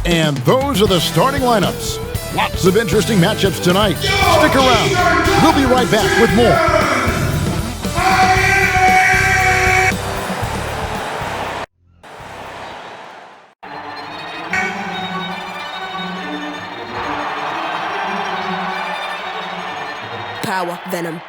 And those are the starting lineups. Lots of interesting matchups tonight. Stick around. We'll be right back with more. Power, venom.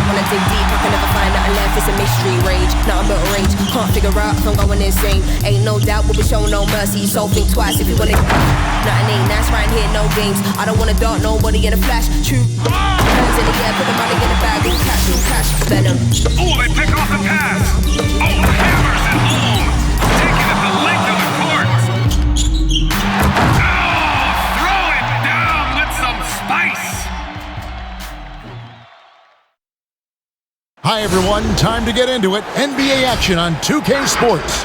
When I dig deep, I can never find nothing left. It's a mystery, rage, nothing but rage. Can't figure out if I'm going insane. Ain't no doubt, we'll be showing no mercy. So think twice if you wanna. Nothing ain't nice right here, no games. I don't wanna dart nobody in a flash. True. Hands in the air, put the money in the bag. Cash, venom. Oh, they pick off the pass. Oh, hammers it home. Taking it the length of the court. Oh, throw it down with some spice. Hi, everyone. Time to get into it. NBA action on 2K Sports.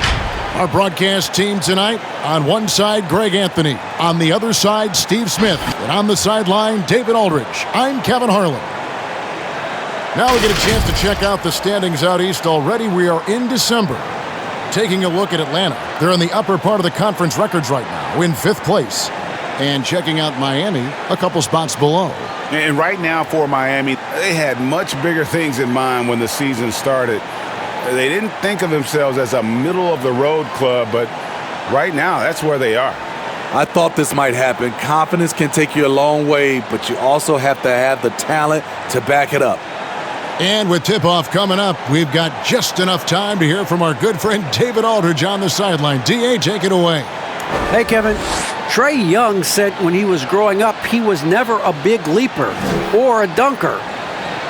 Our broadcast team tonight, on one side, Greg Anthony. On the other side, Steve Smith. And on the sideline, David Aldridge. I'm Kevin Harlan. Now we get a chance to check out the standings out east already. We are in December. Taking a look at Atlanta. They're in the upper part of the conference records right now, in 5th place. And checking out Miami, a couple spots below. And right now for Miami, they had much bigger things in mind when the season started. They didn't think of themselves as a middle-of-the-road club, but right now, that's where they are. I thought this might happen. Confidence can take you a long way, but you also have to have the talent to back it up. And with tip-off coming up, we've got just enough time to hear from our good friend David Aldridge on the sideline. D.A., take it away. Hey, Kevin. Trae Young said when he was growing up, he was never a big leaper or a dunker.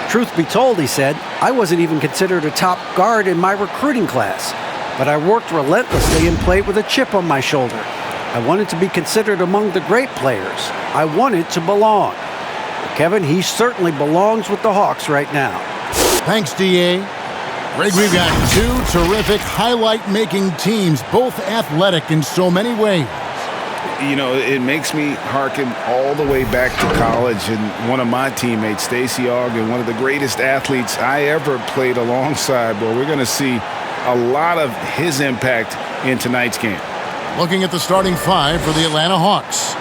Truth be told, he said, I wasn't even considered a top guard in my recruiting class, but I worked relentlessly and played with a chip on my shoulder. I wanted to be considered among the great players. I wanted to belong. Kevin, he certainly belongs with the Hawks right now. Thanks, D.A. Greg, we've got two terrific highlight-making teams, both athletic in so many ways. You know, it makes me hearken all the way back to college, and one of my teammates, Stacey Ogden, one of the greatest athletes I ever played alongside. Well, we're going to see a lot of his impact in tonight's game. Looking at the starting five for the Atlanta Hawks.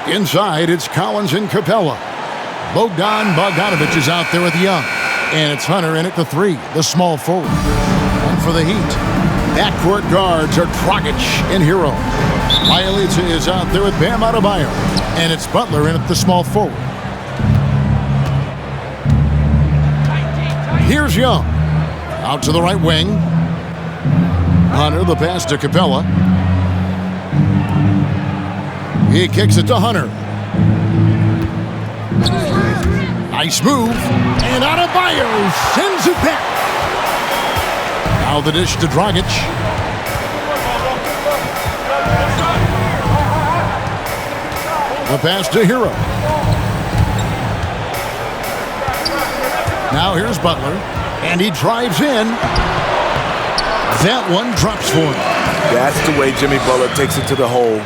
Inside, it's Collins and Capella. Bogdan Bogdanovic is out there with Young. And it's Hunter in at the 3, the small forward. And for the Heat, backcourt guards are Dragic and Hero. Bjelica is out there with Bam Adebayo. And it's Butler in at the small forward. Here's Young. Out to the right wing. Hunter, the pass to Capella. He kicks it to Hunter. Nice move. And Adebayo sends it back. Now the dish to Dragic. The pass to Hero. Now here's Butler. And he drives in. That one drops for him. That's the way Jimmy Butler takes it to the hole.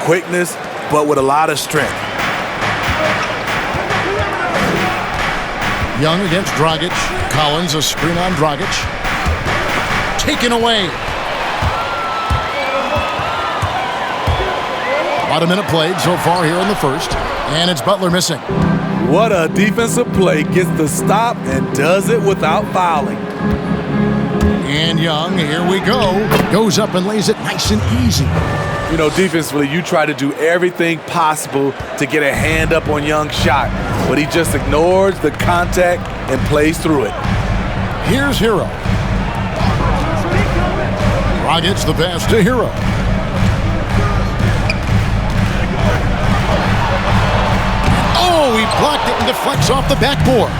Quickness, but with a lot of strength. Young against Dragic. Collins, a screen on Dragic. Taken away. About a minute played so far here in the first. And it's Butler missing. What a defensive play. Gets the stop and does it without fouling. And Young, here we go. Goes up and lays it nice and easy. You know, defensively, you try to do everything possible to get a hand up on Young's shot, but he just ignores the contact and plays through it. Here's Hero. Dragic the pass to Hero. Oh, he blocked it and deflects off the backboard.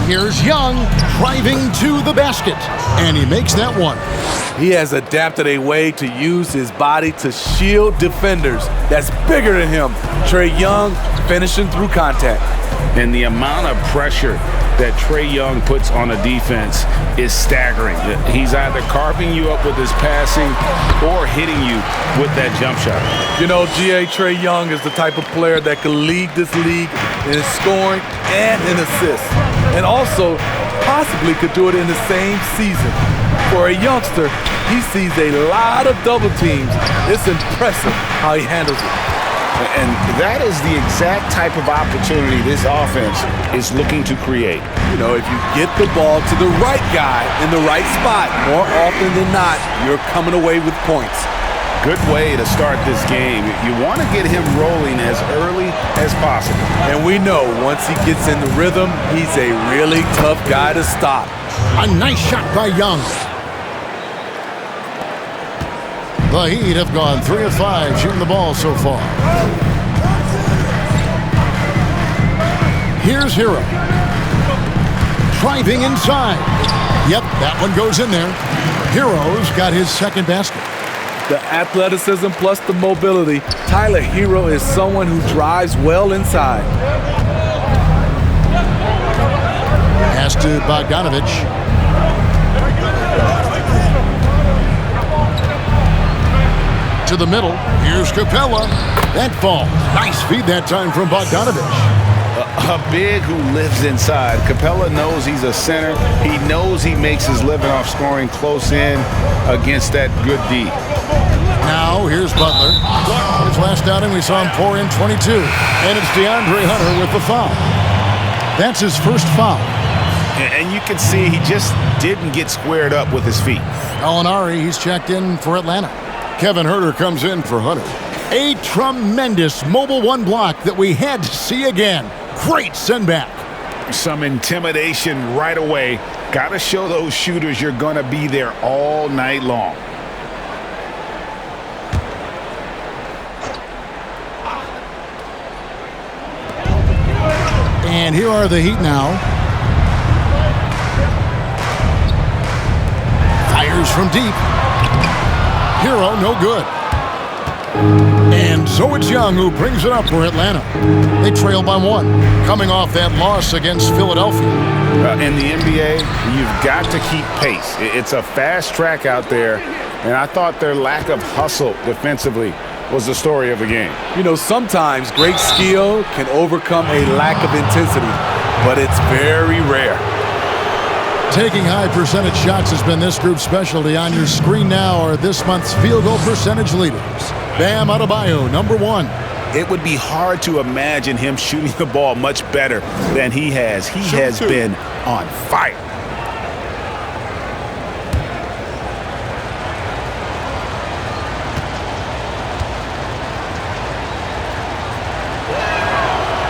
Here's Young driving to the basket, and he makes that one. He has adapted a way to use his body to shield defenders that's bigger than him. Trae Young finishing through contact. And the amount of pressure that Trae Young puts on a defense is staggering. He's either carving you up with his passing or hitting you with that jump shot. You know, Trae Young is the type of player that can lead this league in scoring and in assists. And also possibly could do it in the same season. For a youngster, he sees a lot of double teams. It's impressive how he handles it. And that is the exact type of opportunity this offense is looking to create. You know, if you get the ball to the right guy in the right spot, more often than not, you're coming away with points. Good way to start this game. You want to get him rolling as early as possible. And we know once he gets in the rhythm, he's a really tough guy to stop. A nice shot by Young. The Heat have gone 3 of 5 shooting the ball so far. Here's Hero. Driving inside. Yep, that one goes in there. Hero's got his second basket. The athleticism plus the mobility. Tyler Hero is someone who drives well inside. Pass to Bogdanovich. To the middle. Here's Capella. That falls. Nice feed that time from Bogdanovich. A big who lives inside. Capella knows he's a center. He knows he makes his living off scoring close in against that good D. Now here's Butler. His last outing we saw him pour in 22. And it's DeAndre Hunter with the foul. That's his first foul. And you can see he just didn't get squared up with his feet. Gallinari, he's checked in for Atlanta. Kevin Huerter comes in for Hunter. A tremendous mobile one block that we had to see again. Great send back. Some intimidation right away. Got to show those shooters you're going to be there all night long. And here are the Heat now. Fires from deep. Hero, no good. And so it's Young who brings it up for Atlanta. They trail by 1, coming off that loss against Philadelphia. In the NBA, you've got to keep pace. It's a fast track out there, and I thought their lack of hustle defensively was the story of the game. You know, sometimes great skill can overcome a lack of intensity, but it's very rare. Taking high percentage shots has been this group's specialty. On your screen now are this month's field goal percentage leaders. Bam Adebayo, number 1. It would be hard to imagine him shooting the ball much better than he has. He has been on fire.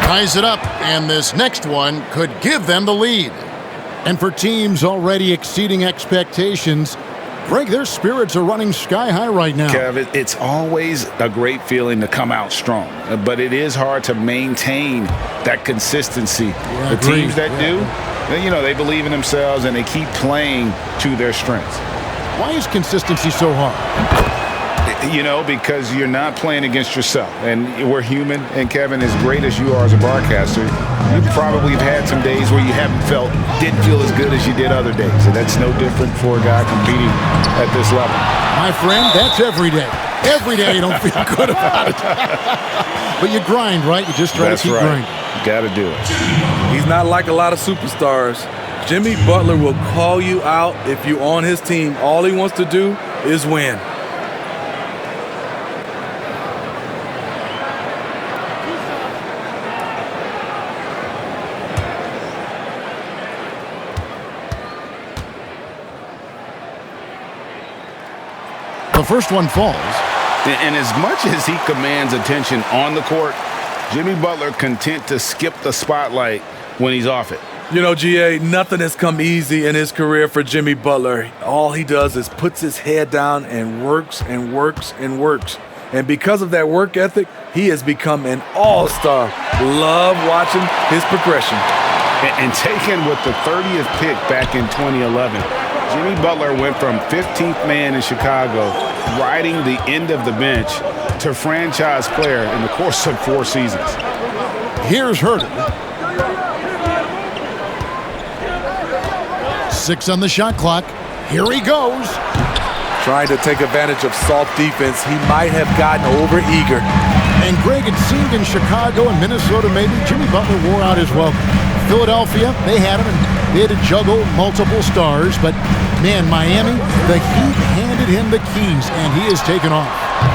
Ties it up, and this next one could give them the lead. And for teams already exceeding expectations, Greg, their spirits are running sky high right now. Kev, it's always a great feeling to come out strong, but it is hard to maintain that consistency. The teams that do, you know, they believe in themselves and they keep playing to their strengths. Why is consistency so hard? You know, because you're not playing against yourself. And we're human. And Kevin, as great as you are as a broadcaster, you probably have had some days where you didn't feel as good as you did other days. And that's no different for a guy competing at this level. My friend, that's every day. Every day you don't feel good about it. But you grind, right? You just try to keep grinding. You got to do it. He's not like a lot of superstars. Jimmy Butler will call you out if you're on his team. All he wants to do is win. The first one falls. And as much as he commands attention on the court, Jimmy Butler content to skip the spotlight when he's off it. You know, GA, nothing has come easy in his career for Jimmy Butler. All he does is puts his head down and works and works and works. And because of that work ethic, he has become an all-star. Love watching his progression. And taken with the 30th pick back in 2011, Jimmy Butler went from 15th man in Chicago, riding the end of the bench, to franchise player in the course of 4 seasons. Here's Huerter. 6 on the shot clock. Here he goes. Trying to take advantage of soft defense, he might have gotten over-eager. And Greg, it seemed in Chicago and Minnesota maybe, Jimmy Butler wore out his welcome. Philadelphia, they had him, and they had to juggle multiple stars, but Man, Miami, the Heat handed him the keys, and he has taken off.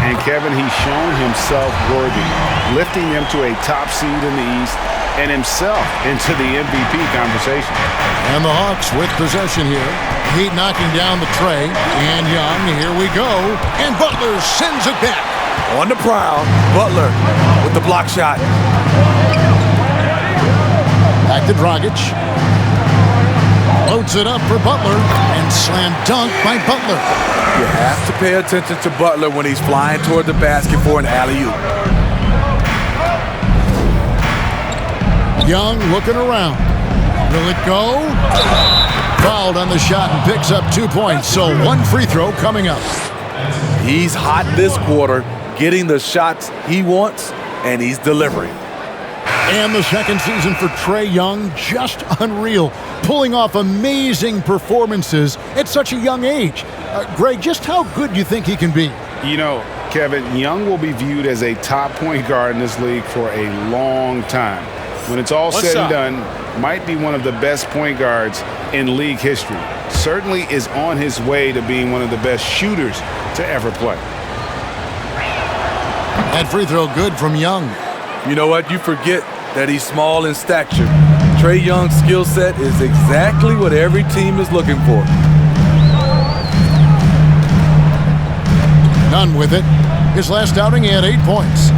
And Kevin, he's shown himself worthy, lifting them to a top seed in the East and himself into the MVP conversation. And the Hawks with possession here. Heat knocking down the tray. And Young, here we go. And Butler sends it back. On the prowl, Butler with the block shot. Back to Dragic. Loads it up for Butler. And slam dunk by Butler. You have to pay attention to Butler when he's flying toward the basket for an alley-oop. Young looking around. Will it go? Fouled on the shot and picks up 2 points. So one free throw coming up. He's hot this quarter, getting the shots he wants, and he's delivering. And the second season for Trae Young, just unreal. Pulling off amazing performances at such a young age. Greg, just how good do you think he can be? You know, Kevin, Young will be viewed as a top point guard in this league for a long time. When it's all said and done, might be one of the best point guards in league history. Certainly is on his way to being one of the best shooters to ever play. That free throw good from Young. You know what? You forget that he's small in stature. Trae Young's skill set is exactly what every team is looking for. Nunn with it. His last outing, he had 8 points.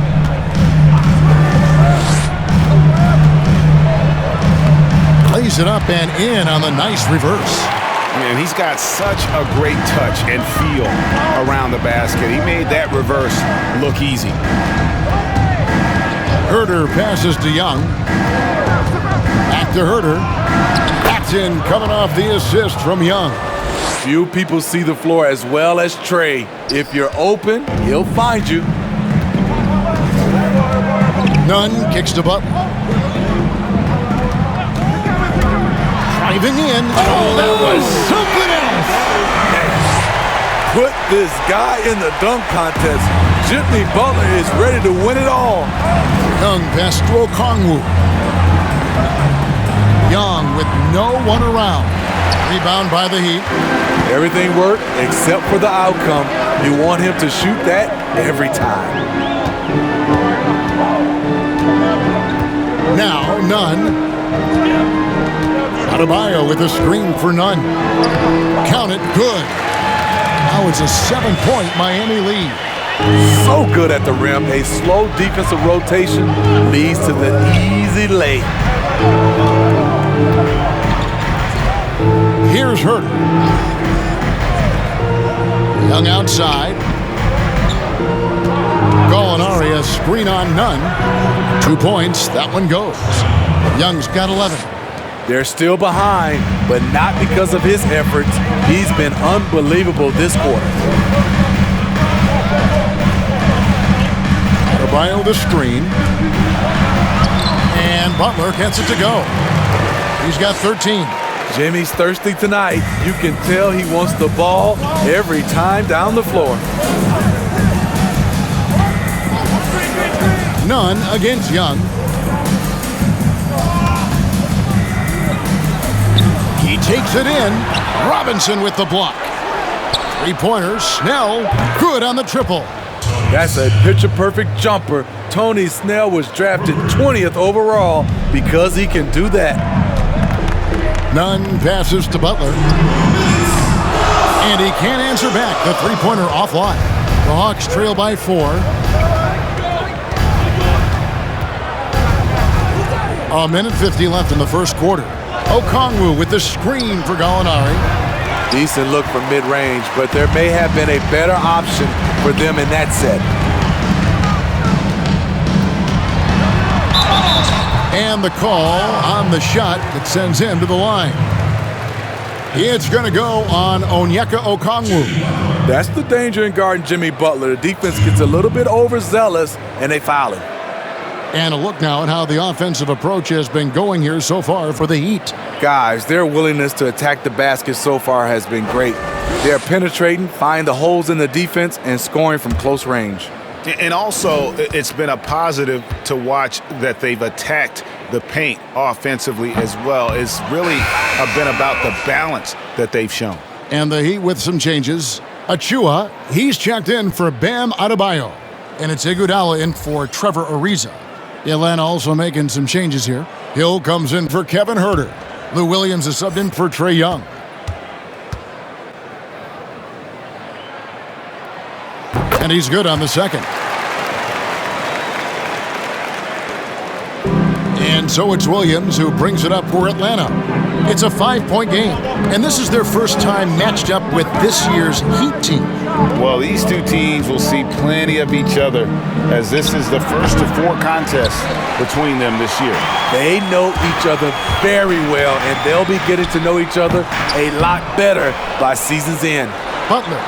Plays it up and in on the nice reverse. Man, he's got such a great touch and feel around the basket. He made that reverse look easy. Herter passes to Young. Back to Herter. Paxton coming off the assist from Young. Few people see the floor as well as Trae. If you're open, he'll find you. Nunn kicks to Butler. Driving in. Oh, that was something else. Put this guy in the dunk contest. Jimmy Butler is ready to win it all. Young pass to Okongwu. Young with no one around. Rebound by the Heat. Everything worked except for the outcome. You want him to shoot that every time. Now Nunn. Adebayo with a screen for Nunn. Count it, good. Now it's a 7-point Miami lead. So good at the rim. A slow defensive rotation leads to the easy lay. Here's Herter. Young outside. Gallinari, a screen on Nunn. 2 points, that one goes. Young's got 11. They're still behind, but not because of his efforts. He's been unbelievable this quarter. Adebayo the screen. And Butler gets it to go. He's got 13. Jimmy's thirsty tonight. You can tell he wants the ball every time down the floor. Nunn against Young. He takes it in. Robinson with the block. Three-pointers. Snell, good on the triple. That's a picture-perfect jumper. Tony Snell was drafted 20th overall because he can do that. Nunn passes to Butler. And he can't answer back. The three-pointer offline. The Hawks trail by 4. A minute 50 left in the first quarter. Okongwu with the screen for Gallinari. Decent look from mid-range, but there may have been a better option for them in that set. And the call on the shot that sends him to the line. It's going to go on Onyeka Okongwu. That's the danger in guarding Jimmy Butler. The defense gets a little bit overzealous, and they foul him. And a look now at how the offensive approach has been going here so far for the Heat. Guys, their willingness to attack the basket so far has been great. They're penetrating, finding the holes in the defense, and scoring from close range. And also, it's been a positive to watch that they've attacked the paint offensively as well. It's really been about the balance that they've shown. And the Heat with some changes. Achua, he's checked in for Bam Adebayo. And it's Iguodala in for Trevor Ariza. Atlanta also making some changes here. Hill comes in for Kevin Huerter. Lou Williams is subbed in for Trae Young. And he's good on the second. And so it's Williams who brings it up for Atlanta. It's a 5-point game, and this is their first time matched up with this year's Heat team. Well, these two teams will see plenty of each other, as this is the first of 4 contests between them this year. They know each other very well, and they'll be getting to know each other a lot better by season's end. Butler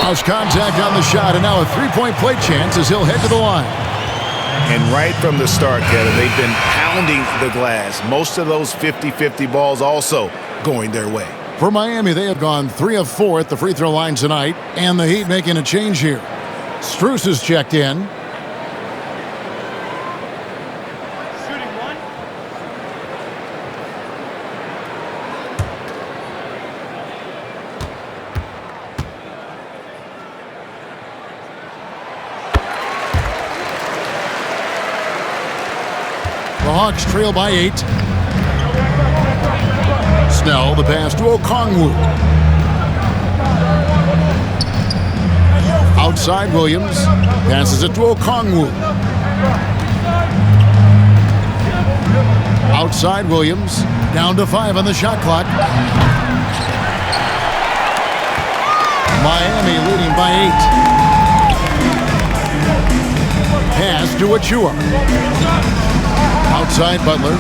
lost contact on the shot, and now a 3-point play chance as he'll head to the line. And right from the start, Kevin, they've been pounding the glass. Most of those 50-50 balls also going their way. For Miami, they have gone 3 of 4 at the free throw line tonight, and the Heat making a change here. Strus is checked in. The Hawks trail by 8. Snell, the pass to Okongwu. Outside Williams. Passes it to Okongwu. Outside Williams. Down to 5 on the shot clock. Miami leading by 8. Pass to Achua. Outside Butler.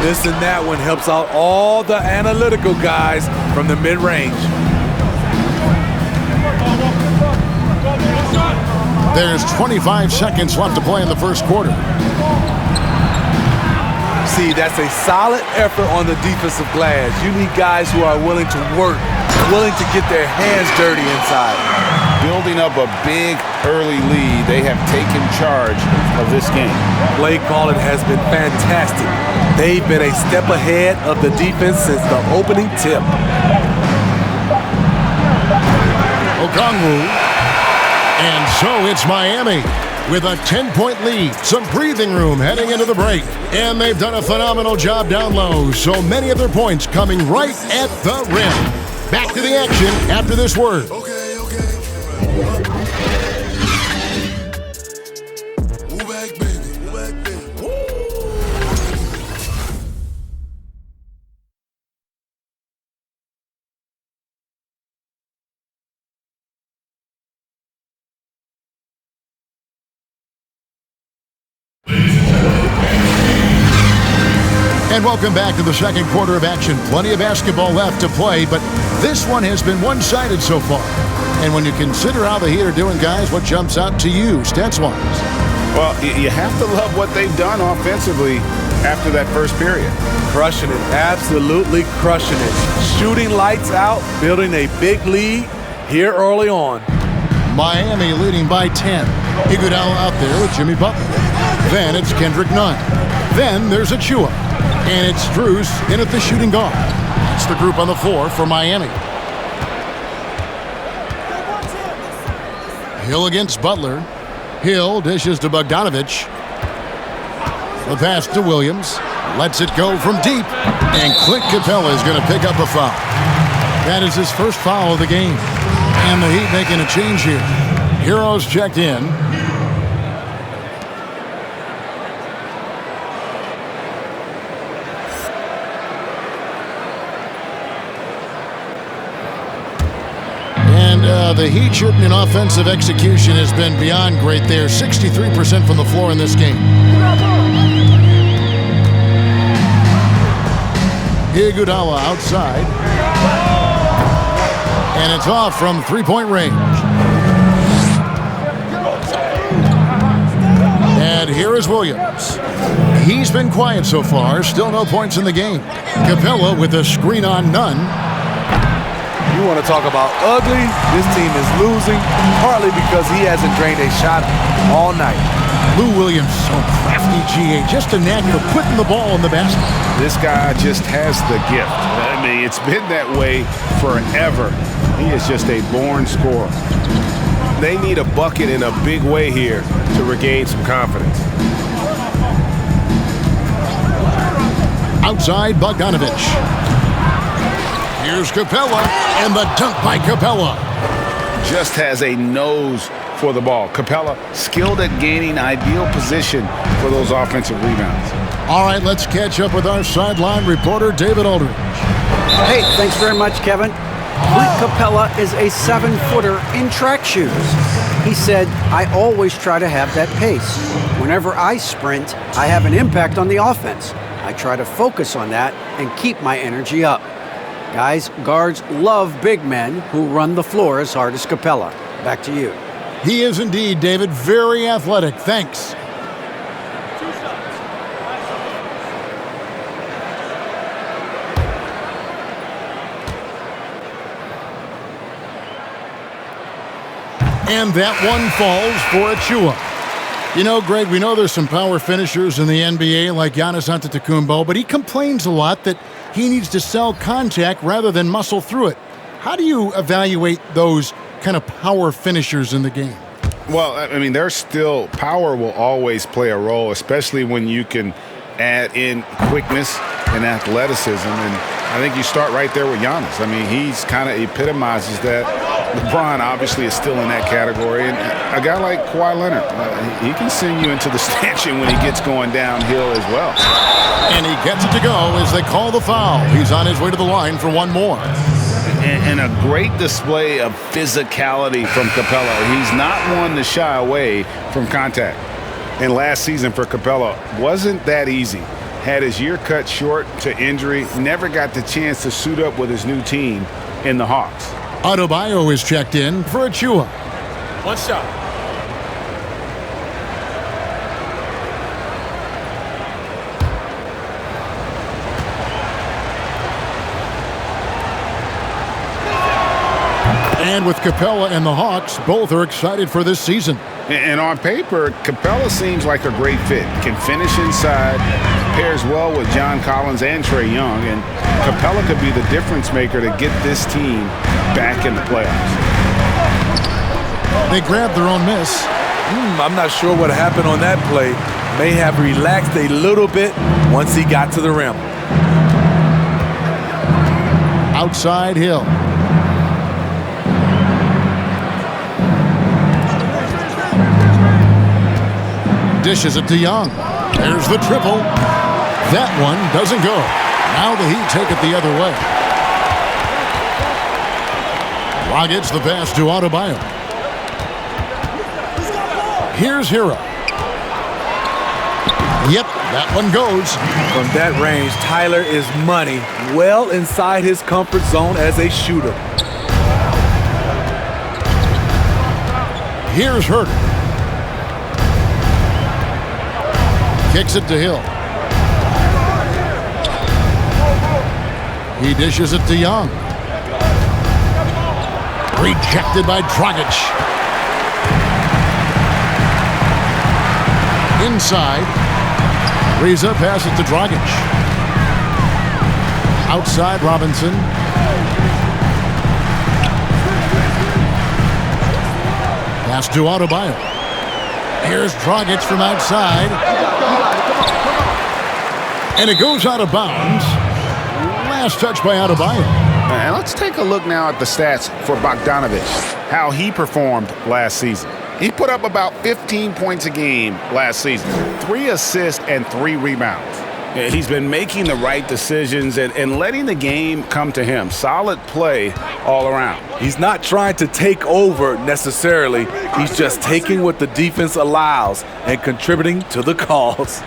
This and that one helps out all the analytical guys from the mid-range. There's 25 seconds left to play in the first quarter. See, that's a solid effort on the defensive glass. You need guys who are willing to work, willing to get their hands dirty inside. Building up a big early lead, they have taken charge of this game. Play calling has been fantastic. They've been a step ahead of the defense since the opening tip. Okongwu. And so it's Miami with a 10-point lead. Some breathing room heading into the break. And they've done a phenomenal job down low. So many of their points coming right at the rim. Back to the action after this word. And welcome back to the second quarter of action. Plenty of basketball left to play, but this one has been one-sided so far. And when you consider how the Heat are doing, guys, what jumps out to you, stats-wise? Well, you have to love what they've done offensively after that first period. Crushing it, absolutely crushing it. Shooting lights out, building a big lead here early on. Miami leading by 10. Iguodala out there with Jimmy Butler. Then it's Kendrick Nunn. Then there's Achua. And it's Strus in at the shooting guard. It's the group on the floor for Miami. Hill against Butler. Hill dishes to Bogdanovich. The pass to Williams. Lets it go from deep. And Clint Capella is going to pick up a foul. That is his first foul of the game. And the Heat making a change here. Heroes checked in. The Heat shooting and offensive execution has been beyond great there. 63% from the floor in this game. Iguodala outside. And it's off from three-point range. And here is Williams. He's been quiet so far. Still no points in the game. Capella with a screen on Nunn. You want to talk about ugly? This team is losing, partly because he hasn't drained a shot all night. Lou Williams, so crafty, GA. Just a knack for putting the ball in the basket. This guy just has the gift. I mean, it's been that way forever. He is just a born scorer. They need a bucket in a big way here to regain some confidence. Outside, Bogdanovich. Here's Capella, and the dunk by Capella. Just has a nose for the ball. Capella, skilled at gaining ideal position for those offensive rebounds. All right, let's catch up with our sideline reporter, David Aldridge. Hey, thanks very much, Kevin. Clint Capella is a 7-footer in track shoes. He said, I always try to have that pace. Whenever I sprint, I have an impact on the offense. I try to focus on that and keep my energy up. Guys, guards love big men who run the floor as hard as Capella. Back to you. He is indeed, David, very athletic. Thanks. And that one falls for Achua. You know, Greg, we know there's some power finishers in the NBA like Giannis Antetokounmpo, but he complains a lot that he needs to sell contact rather than muscle through it. How do you evaluate those kind of power finishers in the game? Well, I mean, there's still power will always play a role, especially when you can add in quickness and athleticism. And I think you start right there with Giannis. I mean, he's kind of epitomizes that. LeBron obviously is still in that category. And a guy like Kawhi Leonard, he can send you into the stanchion when he gets going downhill as well. And he gets it to go as they call the foul. He's on his way to the line for one more. And a great display of physicality from Capella. He's not one to shy away from contact. And last season for Capella wasn't that easy. Had his year cut short to injury, never got the chance to suit up with his new team in the Hawks. Adebayo is checked in for Achua. One shot. And with Capella and the Hawks, both are excited for this season. And on paper, Capella seems like a great fit. Can finish inside, pairs well with John Collins and Trae Young, and Capella could be the difference maker to get this team back in the playoffs. They grabbed their own miss. I'm not sure what happened on that play. May have relaxed a little bit once he got to the rim. Outside Hill. Dishes it to Young. There's the triple. That one doesn't go. Now the Heat take it the other way. Rockets the pass to Adebayo. Here's Hero. Yep, that one goes. From that range, Tyler is money, well inside his comfort zone as a shooter. Here's Herter. Kicks it to Hill. He dishes it to Young. Rejected by Dragic. Inside. Reza passes to Dragic. Outside Robinson. Pass to Adebayo. Here's Dragic from outside. And it goes out of bounds. Last touch by Adebayo. And let's take a look now at the stats for Bogdanovich, how he performed last season. He put up about 15 points a game last season, 3 assists and 3 rebounds. He's been making the right decisions and letting the game come to him. Solid play all around. He's not trying to take over necessarily. He's just taking what the defense allows and contributing to the cause.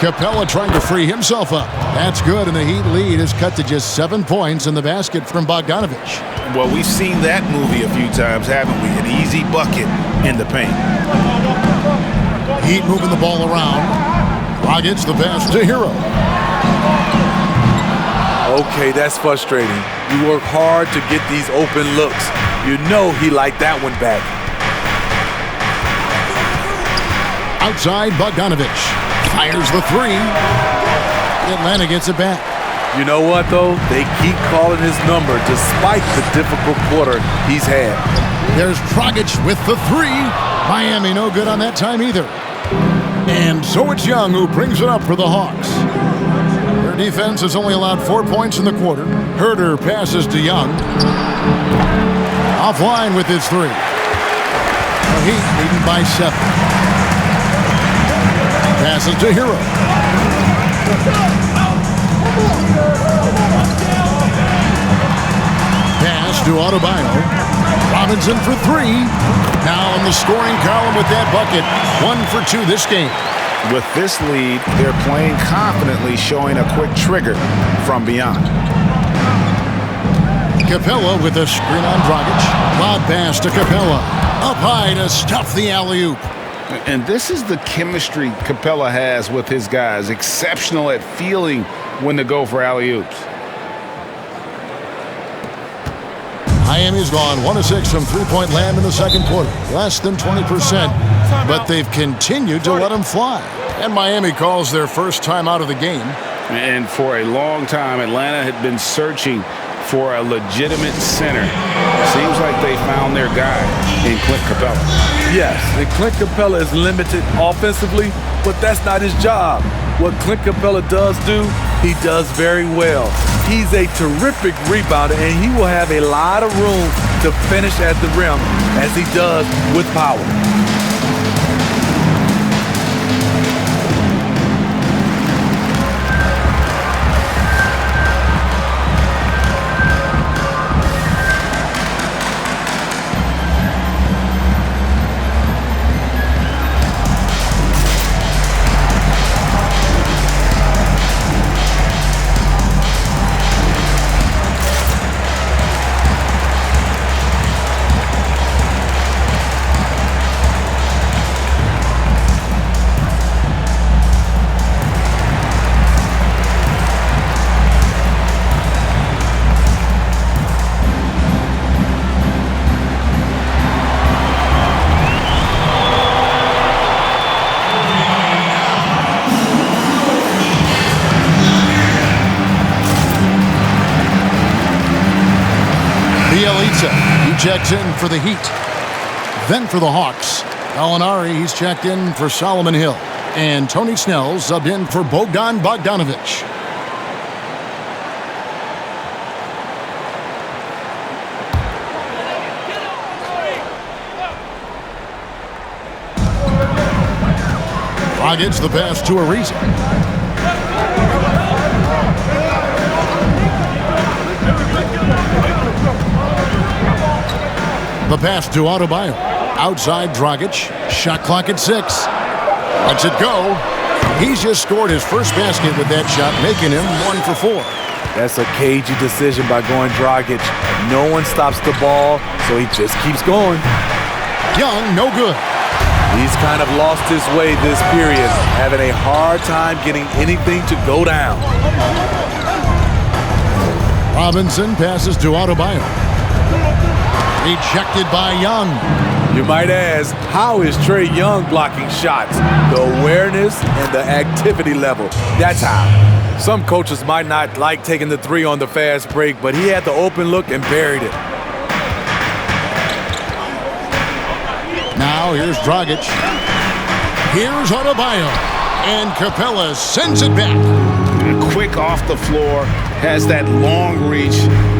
Capella trying to free himself up. That's good, and the Heat lead is cut to just 7 points in the basket from Bogdanovich. Well, we've seen that movie a few times, haven't we? An easy bucket in the paint. Heat moving the ball around. Rockets the pass to Hero. Okay, that's frustrating. You work hard to get these open looks. You know he liked that one back. Outside, Bogdanovich fires the three. Atlanta gets it back. You know what, though? They keep calling his number despite the difficult quarter he's had. There's Dragic with the three. Miami no good on that time either. And so it's Young who brings it up for the Hawks. Their defense has only allowed 4 points in the quarter. Herter passes to Young. Offline with his three. The Heat leading by 7. Passes to Hero. Pass to Adebayo. Robinson for three. Now in the scoring column with that bucket. 1 for 2 this game. With this lead, they're playing confidently, showing a quick trigger from beyond. Capella with a screen on Dragic. Lob pass to Capella. Up high to stuff the alley-oop. And this is the chemistry Capella has with his guys. Exceptional at feeling when to go for alley-oops. Miami's gone 1 of 6 from three-point land in the second quarter. Less than 20%. But they've continued to let them fly. And Miami calls their first time out of the game. And for a long time, Atlanta had been searching for a legitimate center. Seems like they found their guy in Clint Capella. Yes, and Clint Capella is limited offensively, but that's not his job. What Clint Capella does do, he does very well. He's a terrific rebounder, and he will have a lot of room to finish at the rim, as he does with power. He checks in for the Heat. Then for the Hawks, Gallinari, he's checked in for Solomon Hill. And Tony Snell subbed in for Bogdan Bogdanovich. Dragic the pass to Ariza. The pass to Adebayo. Outside Dragic. Shot clock at 6. Lets it go. He's just scored his first basket with that shot, making him 1 for 4. That's a cagey decision by going Dragic. No one stops the ball, so he just keeps going. Young, no good. He's kind of lost his way this period, having a hard time getting anything to go down. Robinson passes to Adebayo. Rejected by Young. You might ask, how is Trae Young blocking shots? The awareness and the activity level. That's how. Some coaches might not like taking the three on the fast break, but he had the open look and buried it. Now here's Dragic. Here's Adebayo. And Capella sends it back. Quick off the floor, has that long reach.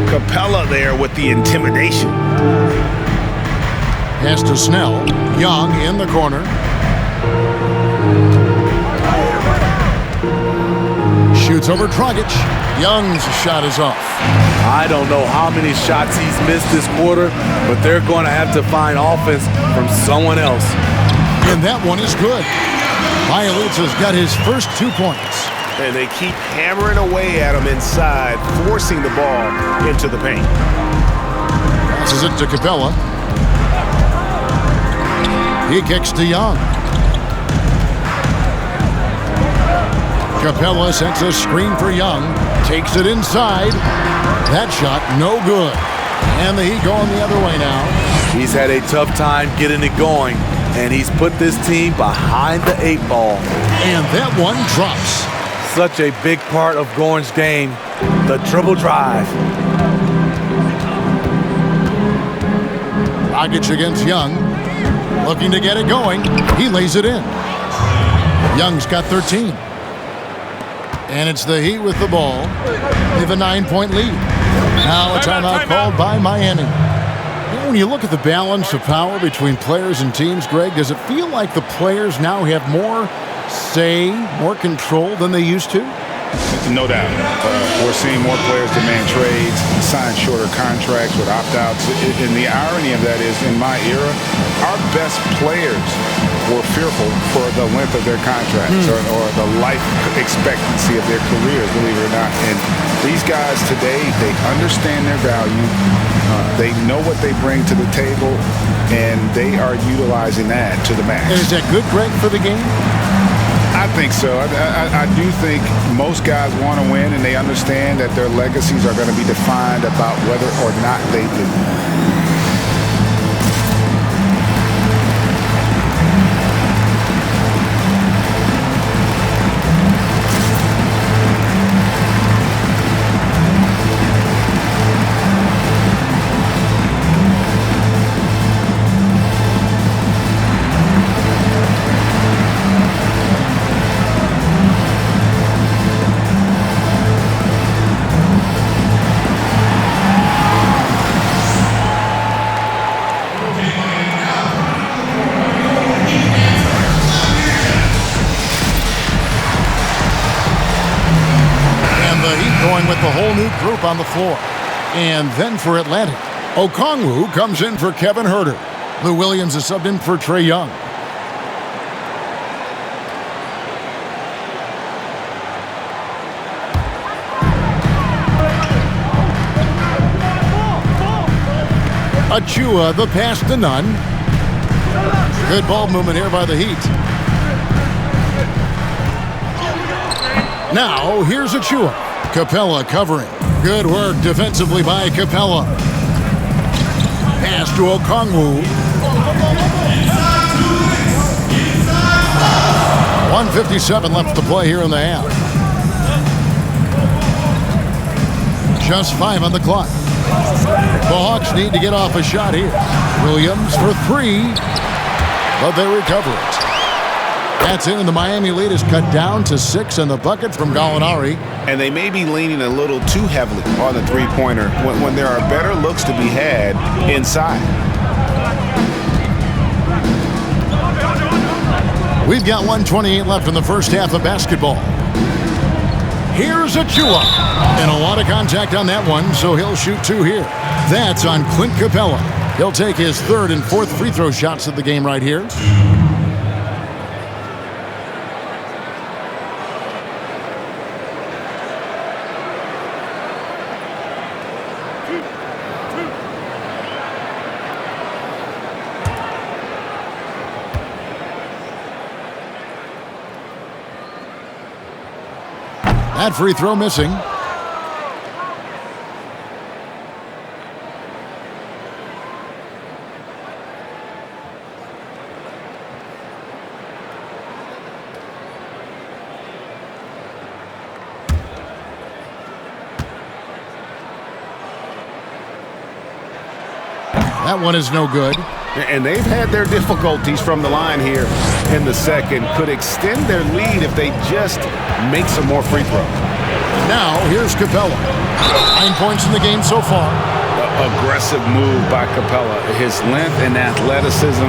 Capella there with the intimidation. Pass to Snell. Young in the corner. Shoots over Dragic. Young's shot is off. I don't know how many shots he's missed this quarter, but they're going to have to find offense from someone else. And that one is good. Bielitsa's got his first 2 points. And they keep hammering away at him inside, forcing the ball into the paint. Passes it to Capella. He kicks to Young. Capella sets a screen for Young. Takes it inside. That shot, no good. And the Heat going the other way now. He's had a tough time getting it going. and he's put this team behind the 8 ball. And that one drops. Such a big part of Gorn's game, the dribble drive. Rockets against Young. Looking to get it going. He lays it in. Young's got 13. And it's the Heat with the ball. They have a 9-point lead. Now a timeout called by Miami. When you look at the balance of power between players and teams, Greg, does it feel like the players now have more say, more control than they used to? No doubt. We're seeing more players demand trades, sign shorter contracts with opt-outs. And the irony of that is, in my era, our best players were fearful for the length of their contracts or the life expectancy of their careers, believe it or not. And these guys today, they understand their value. They know what they bring to the table, and they are utilizing that to the max. And is that good, Greg, for the game? I think so. I do think most guys want to win, and they understand that their legacies are going to be defined about whether or not they do. With the whole new group on the floor. And then for Atlanta, Okongwu comes in for Kevin Huerter. Lou Williams is subbed in for Trae Young. Achua, the pass to Nunn. Good ball movement here by the Heat. Now, here's Achua. Capella covering. Good work defensively by Capella. Pass to Okongwu. 1:57 left to play here in the half. Just 5 on the clock. The Hawks need to get off a shot here. Williams for 3, but they recover it. That's in, and the Miami lead is cut down to 6 in the bucket from Gallinari. And they may be leaning a little too heavily on the three-pointer when there are better looks to be had inside. We've got 1:28 left in the first half of basketball. Here's Achua. And a lot of contact on that one, so he'll shoot 2 here. That's on Clint Capella. He'll take his 3rd and 4th free throw shots of the game right here. That free throw missing. That one is no good. And they've had their difficulties from the line here in the second. Could extend their lead if they just make some more free throws. Now, here's Capella. 9 points in the game so far. Aggressive move by Capella. His length and athleticism,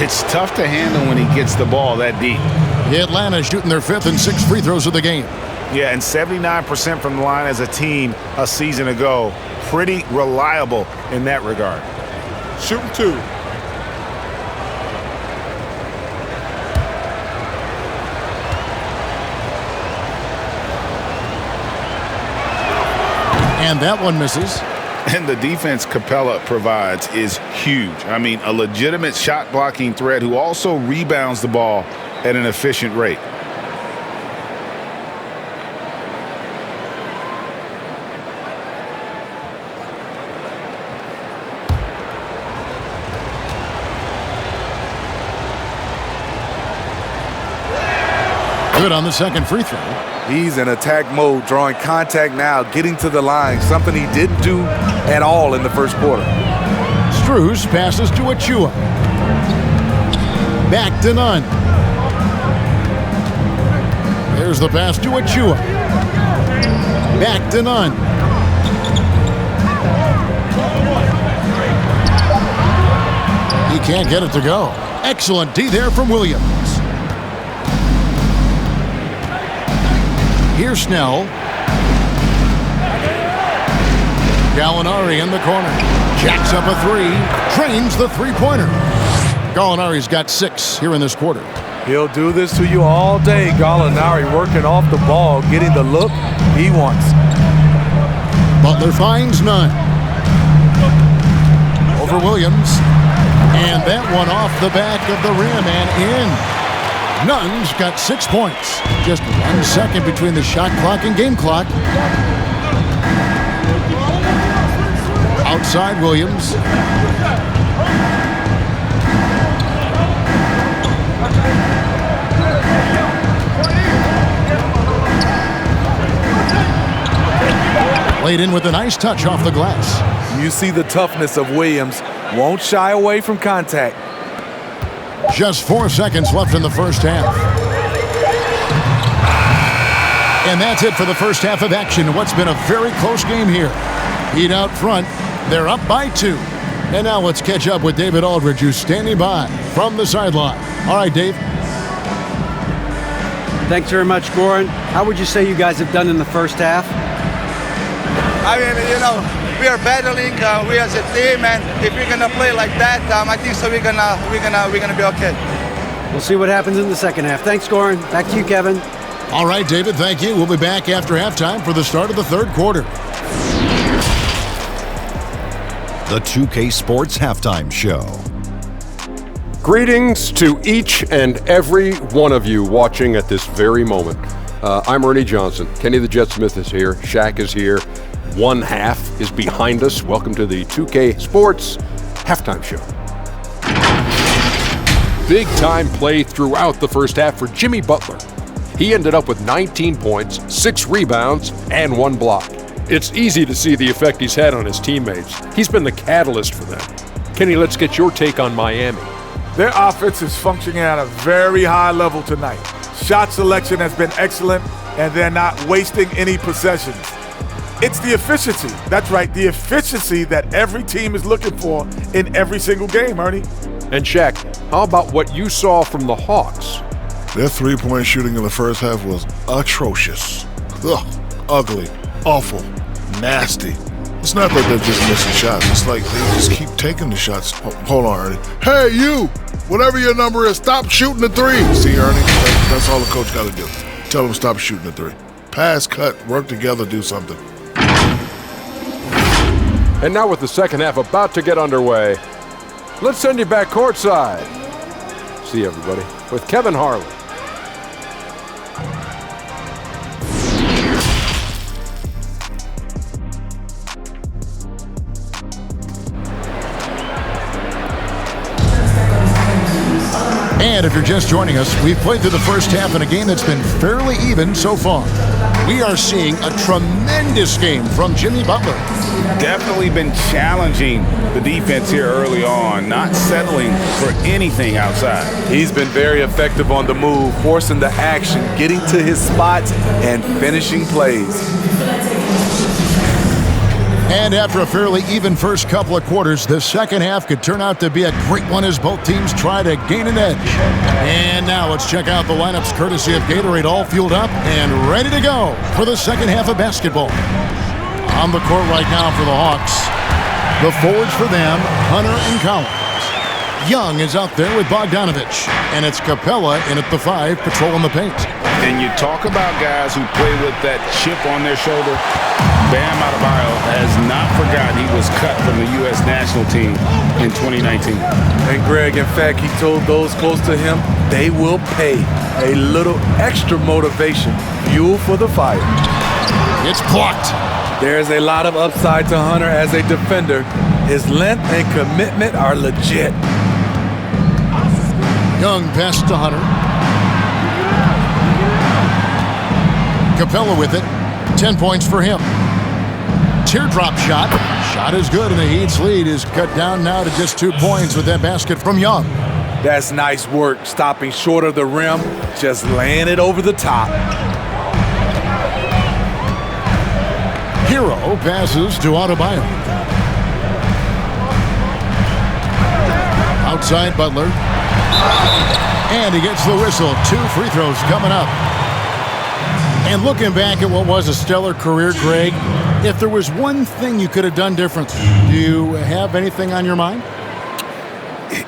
it's tough to handle when he gets the ball that deep. Atlanta shooting their 5th and 6th free throws of the game. Yeah, and 79% from the line as a team a season ago. Pretty reliable in that regard. Shooting 2. And that one misses. And the defense Capella provides is huge. I mean, a legitimate shot blocking threat who also rebounds the ball at an efficient rate. Good on the second free throw. He's in attack mode, drawing contact now, getting to the line, something he didn't do at all in the first quarter. Strus passes to Achua. Back to Nunn. There's the pass to Achua. Back to Nunn. He can't get it to go. Excellent D there from Williams. Here's Snell. Gallinari in the corner. Jacks up a three. Trains the three-pointer. Gallinari's got 6 here in this quarter. He'll do this to you all day. Gallinari working off the ball, getting the look he wants. Butler finds Nunn. Over Williams. And that one off the back of the rim and in. Nunn's got 6 points. Just 1 second between the shot clock and game clock. Outside Williams. Laid in with a nice touch off the glass. You see the toughness of Williams. Won't shy away from contact. Just 4 seconds left in the first half. And that's it for the first half of action. What's been a very close game here. Heat out front. They're up by 2. And now let's catch up with David Aldridge, who's standing by from the sideline. All right, Dave. Thanks very much, Goran. How would you say you guys have done in the first half? I mean, we are battling. We as a team, and if we're gonna play like that, I think so. We're gonna be okay. We'll see what happens in the second half. Thanks, Goran. Back to you, Kevin. All right, David. Thank you. We'll be back after halftime for the start of the third quarter. The 2K Sports Halftime Show. Greetings to each and every one of you watching at this very moment. I'm Ernie Johnson. Kenny the Jet Smith is here. Shaq is here. One half is behind us. Welcome to the 2K Sports Halftime Show. Big time play throughout the first half for Jimmy Butler. He ended up with 19 points, 6 rebounds, and 1 block. It's easy to see the effect he's had on his teammates. He's been the catalyst for them. Kenny, let's get your take on Miami. Their offense is functioning at a very high level tonight. Shot selection has been excellent, and they're not wasting any possessions. It's the efficiency. That's right, the efficiency that every team is looking for in every single game, Ernie. And Shaq, how about what you saw from the Hawks? Their three-point shooting in the first half was atrocious. Ugh, ugly, awful, nasty. It's not that they're just missing shots. It's like they just keep taking the shots. Hold on, Ernie. Hey, you! Whatever your number is, stop shooting the three. See, Ernie? That's all the coach got to do. Tell them stop shooting the three. Pass, cut, work together, do something. And now with the second half about to get underway, let's send you back courtside. See everybody with Kevin Harlan. And if you're just joining us, we've played through the first half in a game that's been fairly even so far. We are seeing a tremendous game from Jimmy Butler. Definitely been challenging the defense here early on, not settling for anything outside. He's been very effective on the move, forcing the action, getting to his spots, and finishing plays. And after a fairly even first couple of quarters, the second half could turn out to be a great one as both teams try to gain an edge. And now let's check out the lineups courtesy of Gatorade, all fueled up and ready to go for the second half of basketball. On the court right now for the Hawks. The forwards for them, Hunter and Collins. Young is out there with Bogdanovich, and it's Capella in at the 5 patrolling the paint. And you talk about guys who play with that chip on their shoulder. Bam Adebayo has not forgotten he was cut from the U.S. national team in 2019. And Greg, in fact, he told those close to him they will pay a little extra motivation, fuel for the fire. It's blocked. There's a lot of upside to Hunter as a defender. His length and commitment are legit. Young pass to Hunter. Capella with it. 10 points for him. Teardrop shot. Shot is good, and the Heat's lead is cut down now to just 2 points with that basket from Young. That's nice work, stopping short of the rim, just laying it over the top. Hero passes to Adebayo. Outside Butler. And he gets the whistle. 2 free throws coming up. And looking back at what was a stellar career, Greg, if there was one thing you could have done differently, do you have anything on your mind?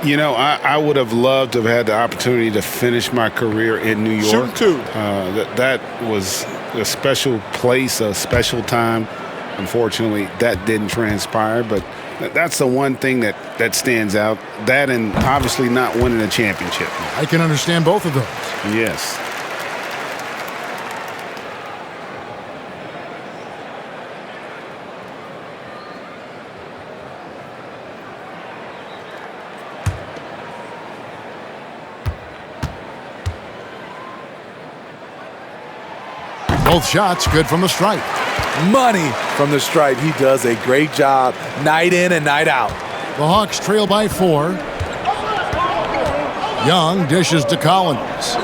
You know, I would have loved to have had the opportunity to finish my career in New York. Shoot two. That was a special place, a special time. Unfortunately, that didn't transpire, but that's the one thing that stands out. That and obviously not winning a championship. I can understand both of those. Yes. Both shots good from the stripe. Money from the stripe. He does a great job night in and night out. The Hawks trail by 4. Young dishes to Collins.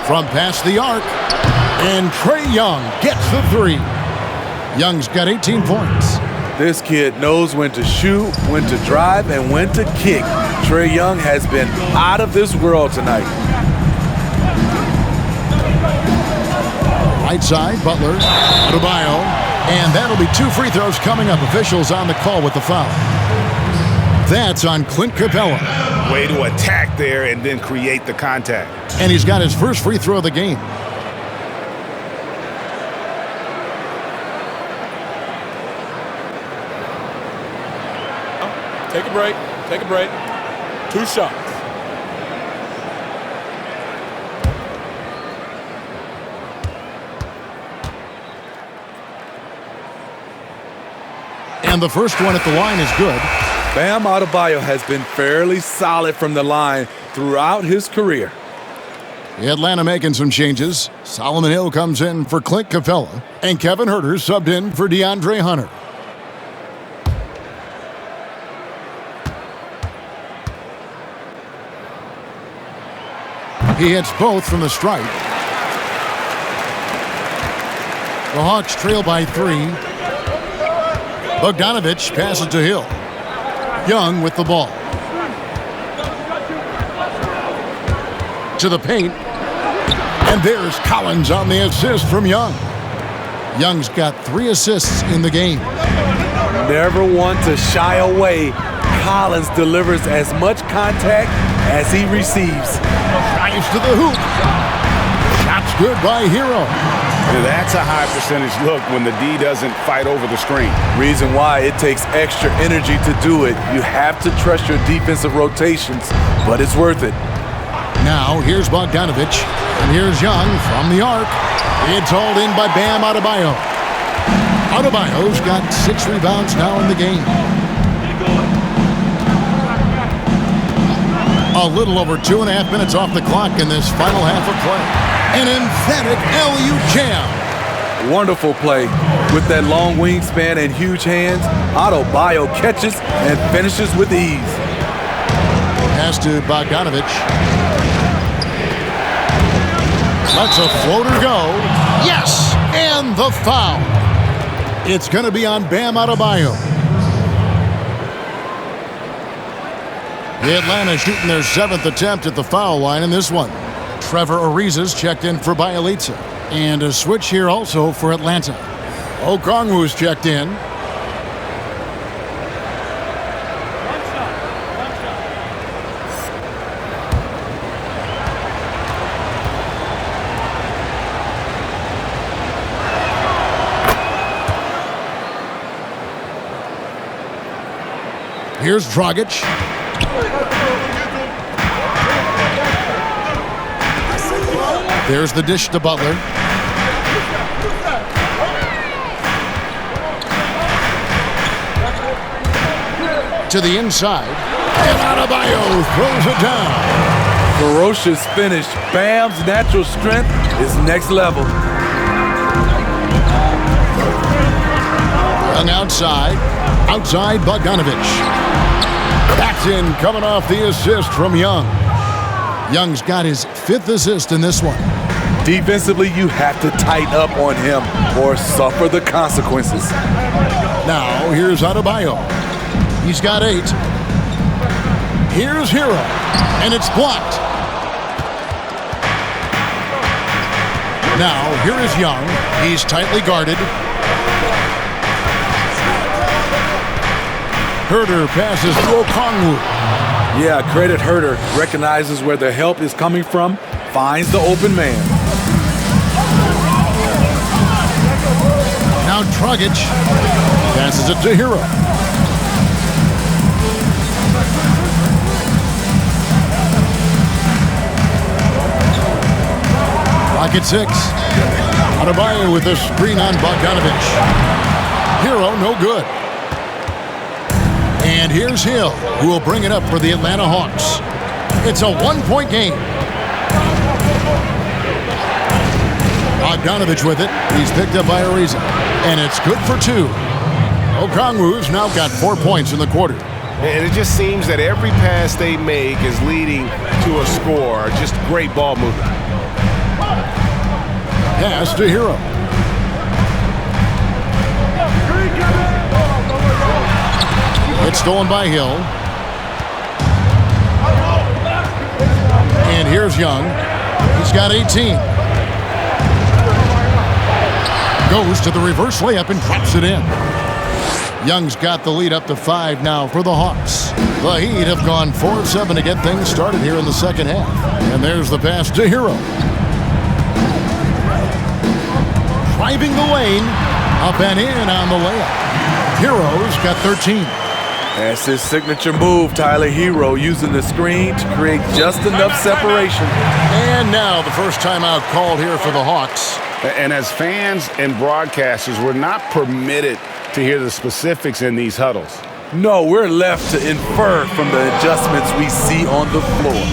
From past the arc. And Trae Young gets the 3. Young's got 18 points. This kid knows when to shoot, when to drive, and when to kick. Trae Young has been out of this world tonight. Right side, Butler, Adebayo, and that'll be 2 free throws coming up. Officials on the call with the foul. That's on Clint Capella. Way to attack there and then create the contact. And he's got his first free throw of the game. Take a break. Take a break. 2 shots. And the first one at the line is good. Bam Adebayo has been fairly solid from the line throughout his career. Atlanta making some changes. Solomon Hill comes in for Clint Capella, and Kevin Huerter subbed in for DeAndre Hunter. He hits both from the stripe. The Hawks trail by 3. Bogdanovich passes to Hill. Young with the ball. To the paint. And there's Collins on the assist from Young. Young's got 3 assists in the game. Never want to shy away. Collins delivers as much contact as he receives. Drives to the hoop. Shot's good by Hero. That's a high percentage look when the D doesn't fight over the screen. Reason why it takes extra energy to do it. You have to trust your defensive rotations, but it's worth it. Now here's Bogdanovich, and here's Young from the arc. It's hauled in by Bam Adebayo. Adebayo's got 6 rebounds now in the game. A little over 2.5 minutes off the clock in this final half of play. An emphatic LU jam. Wonderful play. With that long wingspan and huge hands, Adebayo catches and finishes with ease. Pass to Bogdanovich. Lets a floater go. Yes! And the foul. It's going to be on Bam Adebayo. The Atlanta shooting their 7th attempt at the foul line in this one. Trevor Ariza's checked in for Bielitsa. And a switch here also for Atlanta. Okongwu's checked in. Here's Dragic. There's the dish to Butler. To the inside. And Adebayo throws it down. Ferocious finish. Bam's natural strength is next level. Young outside Bogdanovich. Backed in, coming off the assist from Young. Young's got his 5th assist in this one. Defensively, you have to tighten up on him or suffer the consequences. Now, here's Adebayo. He's got 8. Here's Hero, and it's blocked. Now, here is Young. He's tightly guarded. Herter passes to Okongwu. Yeah, credit Herter. Recognizes where the help is coming from, finds the open man. Now Dragic passes it to Hero. Lock at 6. Adebayo with a screen on Bogdanovich. Hero, no good. And here's Hill, who will bring it up for the Atlanta Hawks. It's a 1-point game. Bogdanovich with it. He's picked up by Ariza. And it's good for 2. Okongwu's now got 4 points in the quarter. And it just seems that every pass they make is leading to a score. Just great ball movement. Pass to Hero. It's stolen by Hill. And here's Young. He's got 18. Goes to the reverse layup and drops it in. Young's got the lead up to 5 now for the Hawks. The Heat have gone 4 of 7 to get things started here in the second half. And there's the pass to Hero. Driving the lane, up and in on the layup. Hero's got 13. That's his signature move, Tyler. Hero using the screen to create just enough separation. And now the first timeout called here for the Hawks. And as fans and broadcasters, we're not permitted to hear the specifics in these huddles. No, we're left to infer from the adjustments we see on the floor.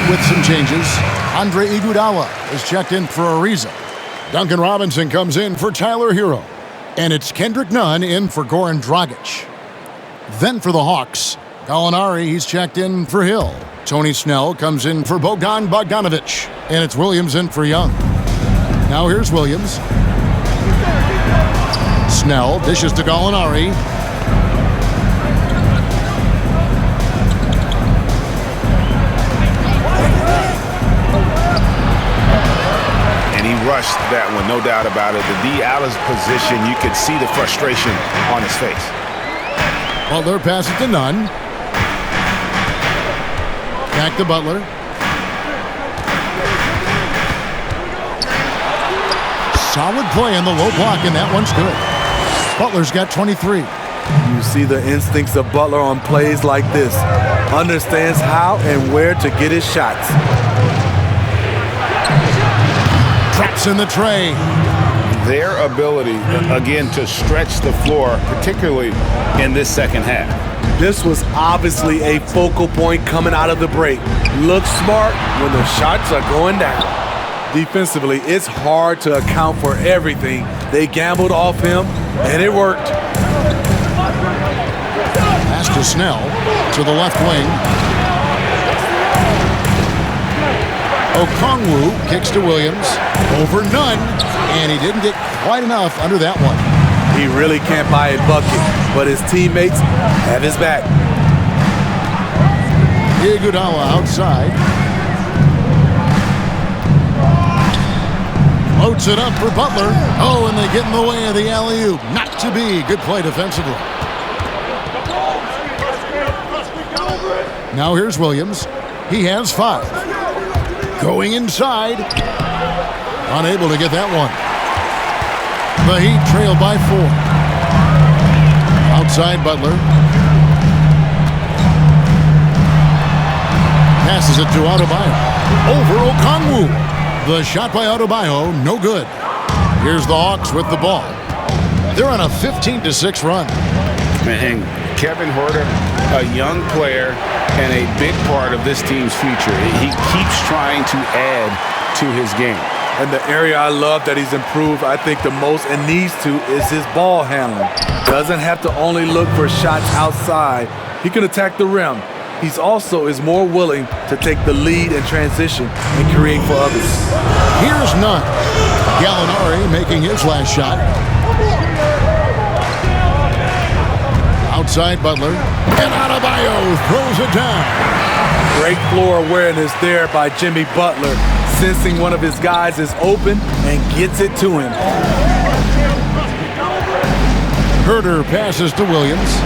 With some changes, Andre Iguodala is checked in for Ariza. Duncan Robinson comes in for Tyler Hero. And it's Kendrick Nunn in for Goran Dragic. Then for the Hawks, Gallinari, he's checked in for Hill. Tony Snell comes in for Bogdanovich. And it's Williams in for Young. Now here's Williams. Snell dishes to Gallinari. Rushed that one, no doubt about it. The D. Allen's position, you could see the frustration on his face. Butler passes to Nunn. Back to Butler. Solid play on the low block, and that one's good. Butler's got 23. You see the instincts of Butler on plays like this. Understands how and where to get his shots. Drops in the tray. Their ability, again, to stretch the floor, particularly in this second half. This was obviously a focal point coming out of the break. Look smart when the shots are going down. defensively, it's hard to account for everything. They gambled off him, and it worked. Pass to Snell to the left wing. Okongwu kicks to Williams. Over none, and he didn't get quite enough under that one. He really can't buy a bucket, but his teammates have his back. Iguodala outside. Floats it up for Butler. Oh, and they get in the way of the alley-oop. Not to be. Good play defensively. Now here's Williams. He has 5. Going inside. Unable to get that one. The Heat trail by 4. Outside Butler. Passes it to Adebayo. Over Okongwu. The shot by Adebayo, no good. Here's the Hawks with the ball. They're on a 15-6 run. And Kevin Huerter, a young player and a big part of this team's future. He keeps trying to add to his game. And the area I love that he's improved, I think the most and needs to, is his ball handling. Doesn't have to only look for shots outside. He can attack the rim. He's also is more willing to take the lead in transition and create for others. Here's none. Gallinari making his last shot. Outside Butler. And Adebayo throws it down. Great floor awareness there by Jimmy Butler, sensing one of his guys is open and gets it to him. Huerter passes to Williams.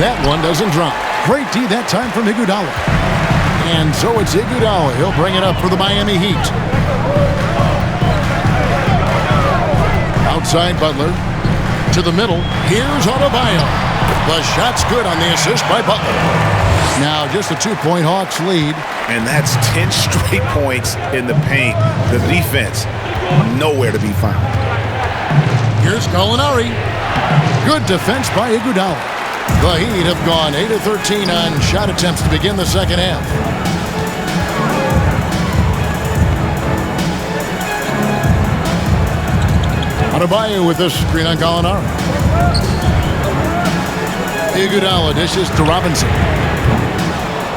That one doesn't drop. Great D that time from Iguodala. And so it's Iguodala. He'll bring it up for the Miami Heat. Outside Butler. To the middle. Here's Adebayo. The shot's good on the assist by Butler. Now just a 2-point Hawks lead. And that's 10 straight points in the paint. The defense, nowhere to be found. Here's Gallinari. Good defense by Iguodala. The Heat have gone 8 of 13 on shot attempts to begin the second half. Adebayo with this screen on Gallinari. Iguodala dishes to Robinson.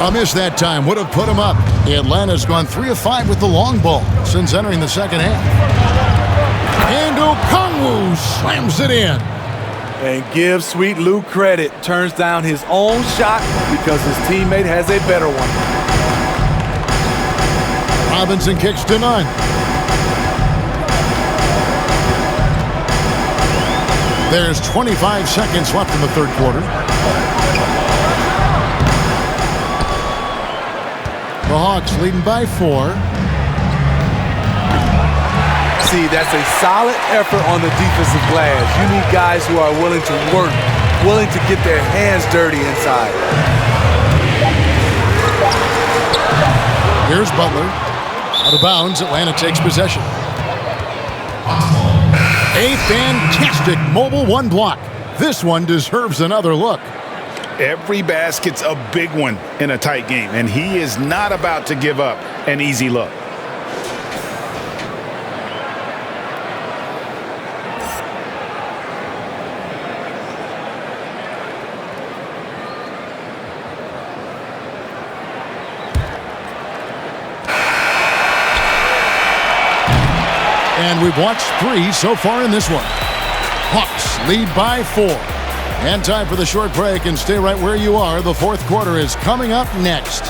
A miss that time would have put him up. Atlanta's gone 3 of 5 with the long ball since entering the second half. And Okongwu slams it in. And give Sweet Lou credit. Turns down his own shot because his teammate has a better one. Robinson kicks to none. There's 25 seconds left in the third quarter. The Hawks leading by 4. See, that's a solid effort on the defensive glass. You need guys who are willing to work, willing to get their hands dirty inside. Here's Butler. Out of bounds, Atlanta takes possession. A fantastic mobile one block. This one deserves another look. Every basket's a big one in a tight game, and he is not about to give up an easy look. And we've watched 3 so far in this one. Hawks lead by 4. And time for the short break, and stay right where you are. The fourth quarter is coming up next.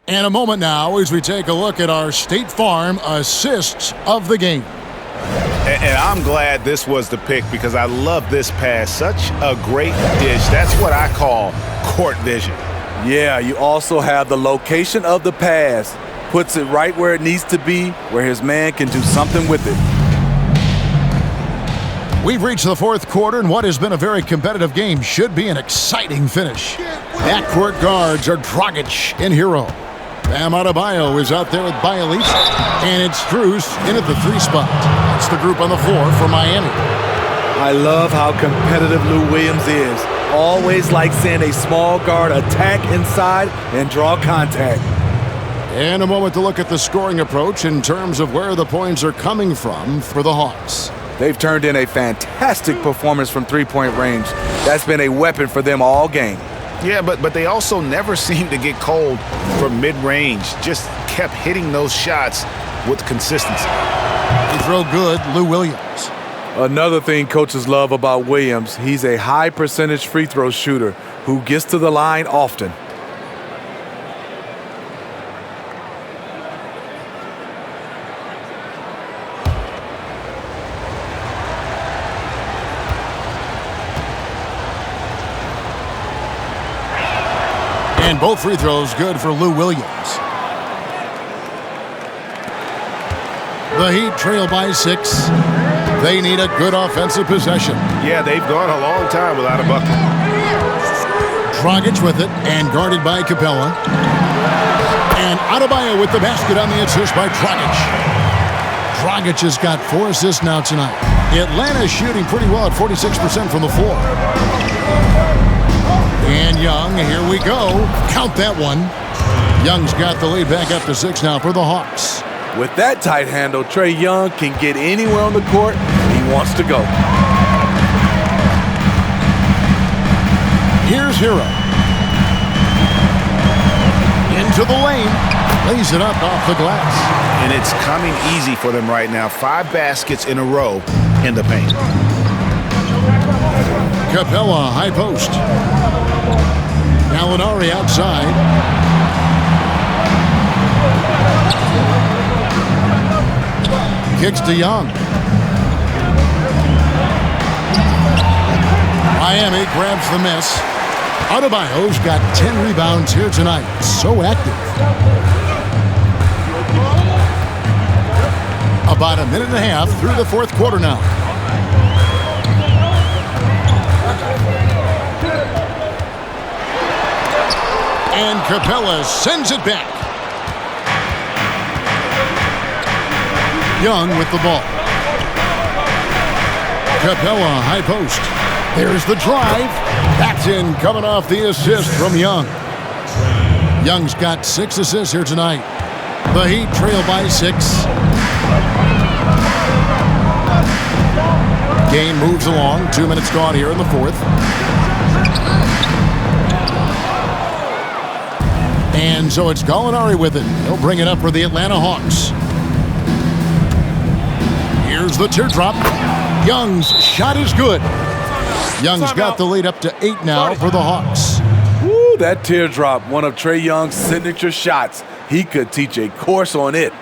And a moment now as we take a look at our State Farm assists of the game. And I'm glad this was the pick because I love this pass. Such a great dish. That's what I call court vision. Yeah, you also have the location of the pass. Puts it right where it needs to be, where his man can do something with it. We've reached the fourth quarter, and what has been a very competitive game should be an exciting finish. Backcourt guards are Dragic and Hero. Bam Adebayo is out there with Bialise, and it's Strus in at the 3 spot. That's the group on the floor for Miami. I love how competitive Lou Williams is. Always like seeing a small guard attack inside and draw contact. And a moment to look at the scoring approach in terms of where the points are coming from for the Hawks. They've turned in a fantastic performance from three-point range. That's been a weapon for them all game. Yeah, but they also never seem to get cold from mid-range. Just kept hitting those shots with consistency. They throw good, Lou Williams. Another thing coaches love about Williams, he's a high-percentage free throw shooter who gets to the line often. And both free throws good for Lou Williams. The Heat trail by 6. They need a good offensive possession. Yeah, they've gone a long time without a bucket. Dragic with it and guarded by Capella. And Adebayo with the basket on the assist by Dragic. Dragic has got 4 assists now tonight. Atlanta shooting pretty well at 46% from the floor. And Young, here we go. Count that one. Young's got the lead back up to 6 now for the Hawks. With that tight handle, Trae Young can get anywhere on the court he wants to go. Here's Hero. Into the lane. Lays it up off the glass. And it's coming easy for them right now. 5 baskets in a row in the paint. Capella, high post. Gallinari outside. Kicks to Young. Miami grabs the miss. Adebayo's got 10 rebounds here tonight. So active. About a minute and a half through the fourth quarter now. And Capella sends it back. Young with the ball. Capella, high post. There's the drive. That's in, coming off the assist from Young. Young's got 6 assists here tonight. The Heat trail by 6. Game moves along. 2 minutes gone here in the fourth. And so it's Gallinari with it. He'll bring it up for the Atlanta Hawks. Here's the teardrop. Young's shot is good. Young's got the lead up to 8 now for the Hawks. Woo, that teardrop, one of Trae Young's signature shots. He could teach a course on it.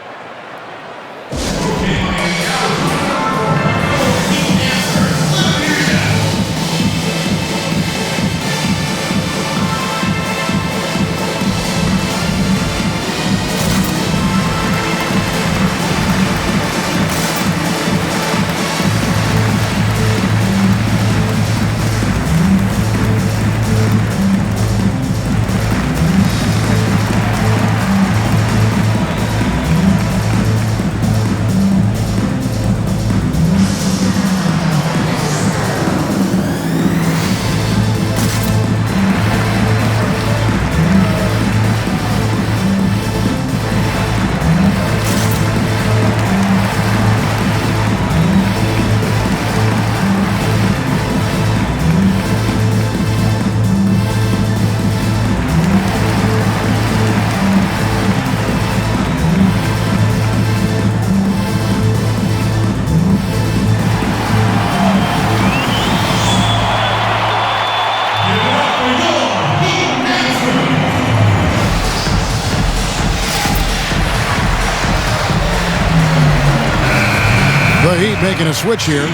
The Heat making a switch here.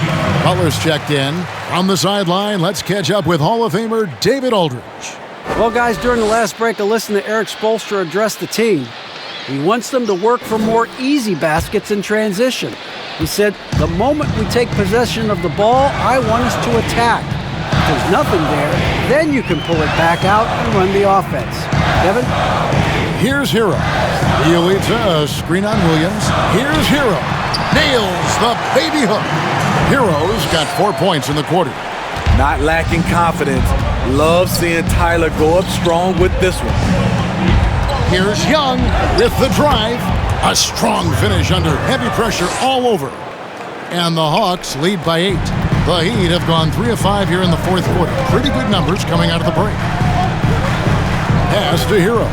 Butler's checked in. On the sideline, let's catch up with Hall of Famer David Aldridge. Well, guys, during the last break, I listened to Eric Spoelstra address the team. He wants them to work for more easy baskets in transition. He said, the moment we take possession of the ball, I want us to attack. If there's nothing there, then you can pull it back out and run the offense. Kevin? Here's Hero. He leads a screen on Williams. Here's Hero. Nails the baby hook. Hero's got 4 points in the quarter. Not lacking confidence. Love seeing Tyler go up strong with this one. Here's Young with the drive. A strong finish under heavy pressure all over. And the Hawks lead by 8. The Heat have gone 3 of 5 here in the fourth quarter. Pretty good numbers coming out of the break. Pass to Hero.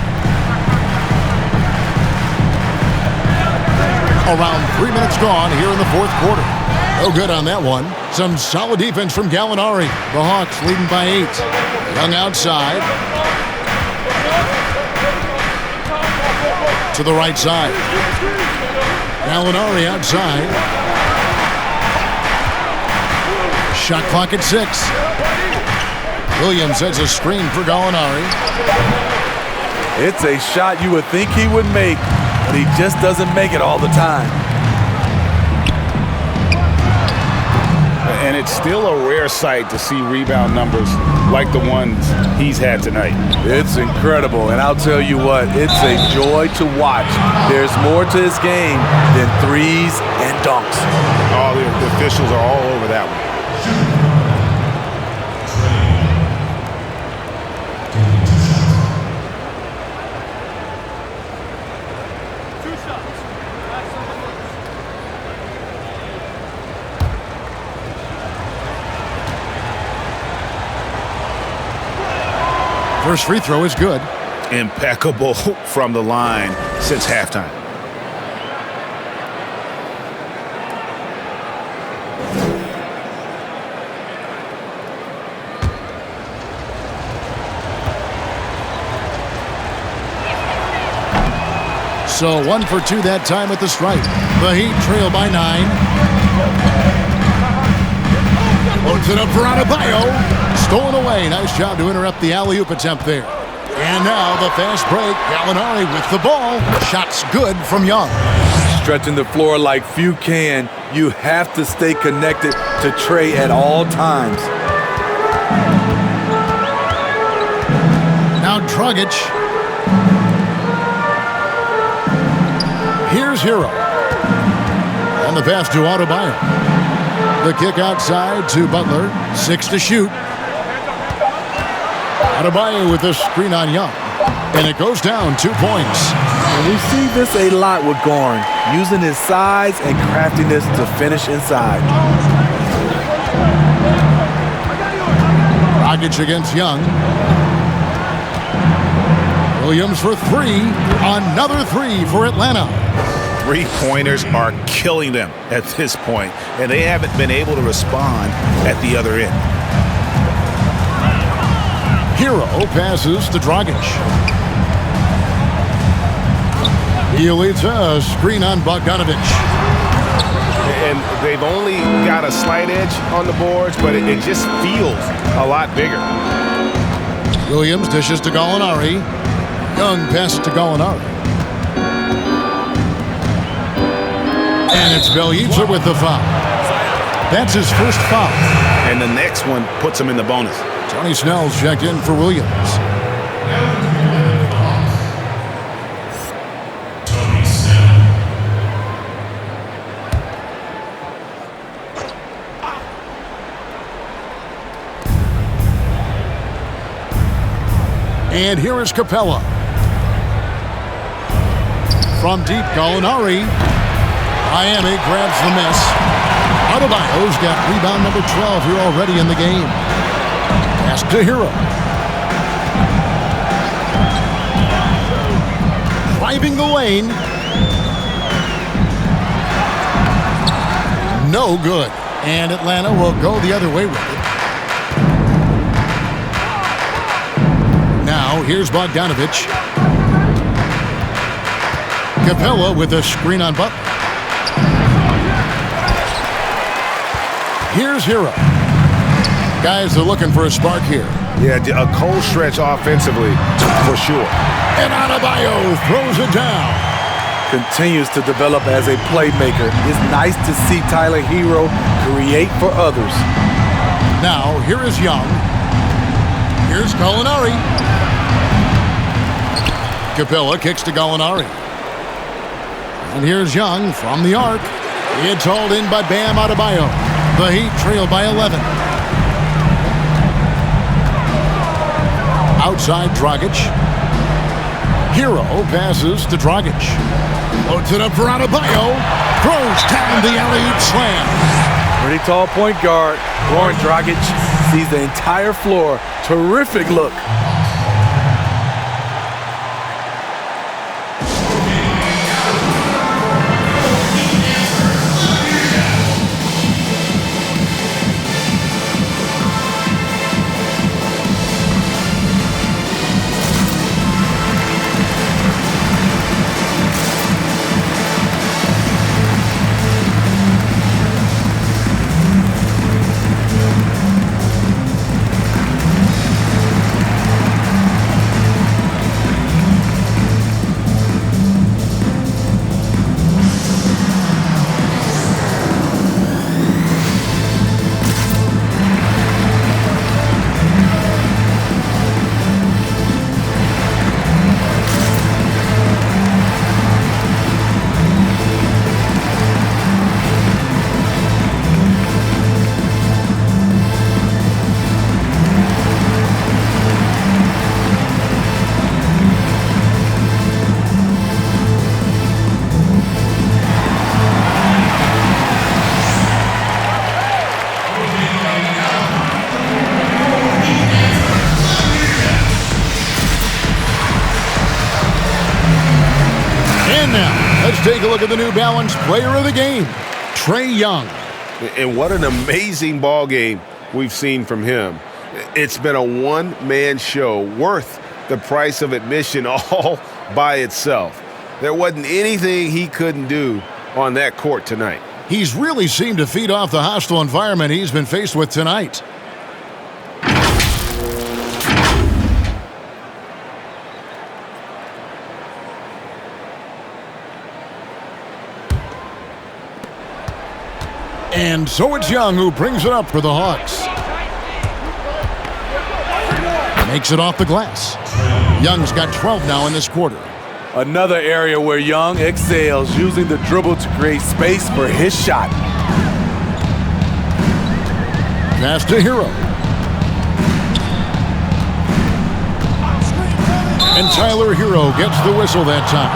Around 3 minutes gone here in the fourth quarter. No good on that one. Some solid defense from Gallinari. The Hawks leading by 8. Young outside. To the right side. Gallinari outside. Shot clock at 6. Williams sets a screen for Gallinari. It's a shot you would think he would make, but he just doesn't make it all the time. And it's still a rare sight to see rebound numbers like the ones he's had tonight. It's incredible, and I'll tell you what, it's a joy to watch. There's more to his game than threes and dunks. Oh, the officials are all over that one. First free throw is good. Impeccable from the line since halftime. So 1 for 2 that time at the stripe. The Heat trail by 9. Loads it up for Adebayo. Stolen away. Nice job to interrupt the alley-oop attempt there. And now the fast break. Gallinari with the ball. Shot's good from Young. Stretching the floor like few can. You have to stay connected to Trey at all times. Now Dragic. Here's Hero. And the pass to Adebayo. The kick outside to Butler. 6 to shoot. Adebayo with a screen on Young. And it goes down 2 points. And we see this a lot with Goran, using his size and craftiness to finish inside. Dragic against Young. Williams for 3. Another 3 for Atlanta. Three-pointers are killing them at this point, and they haven't been able to respond at the other end. Hero passes to Dragic. He leads a screen on Bogdanovic. And they've only got a slight edge on the boards, but it just feels a lot bigger. Williams dishes to Gallinari. Young passes to Gallinari. And it's Bjelica with the foul. That's his first foul. And the next one puts him in the bonus. Tony Snell's checked in for Williams. And here is Capella. From deep, Gallinari. Miami grabs the miss. Adebayo's got rebound number 12 here already in the game. Pass to Hero. Driving the lane. No good. And Atlanta will go the other way with it. Now, here's Bogdanovic. Capella with a screen on Butler. Here's Hero. Guys are looking for a spark here. Yeah, a cold stretch offensively, for sure. And Adebayo throws it down. Continues to develop as a playmaker. It's nice to see Tyler Hero create for others. Now, here is Young. Here's Gallinari. Capella kicks to Gallinari. And here's Young from the arc. It's hauled in by Bam Adebayo. The Heat trail by 11. Outside Dragic. Hero passes to Dragic. Loads it up for Adebayo. Throws down the alley-oop slam. Pretty tall point guard. Goran Dragic sees the entire floor. Terrific look. Take a look at the New Balance player of the game, Trae Young. And what an amazing ball game we've seen from him. It's been a one-man show worth the price of admission all by itself. There wasn't anything he couldn't do on that court tonight. He's really seemed to feed off the hostile environment he's been faced with tonight. And so it's Young who brings it up for the Hawks. Makes it off the glass. Young's got 12 now in this quarter. Another area where Young excels, using the dribble to create space for his shot. Pass to Hero. And Tyler Hero gets the whistle that time.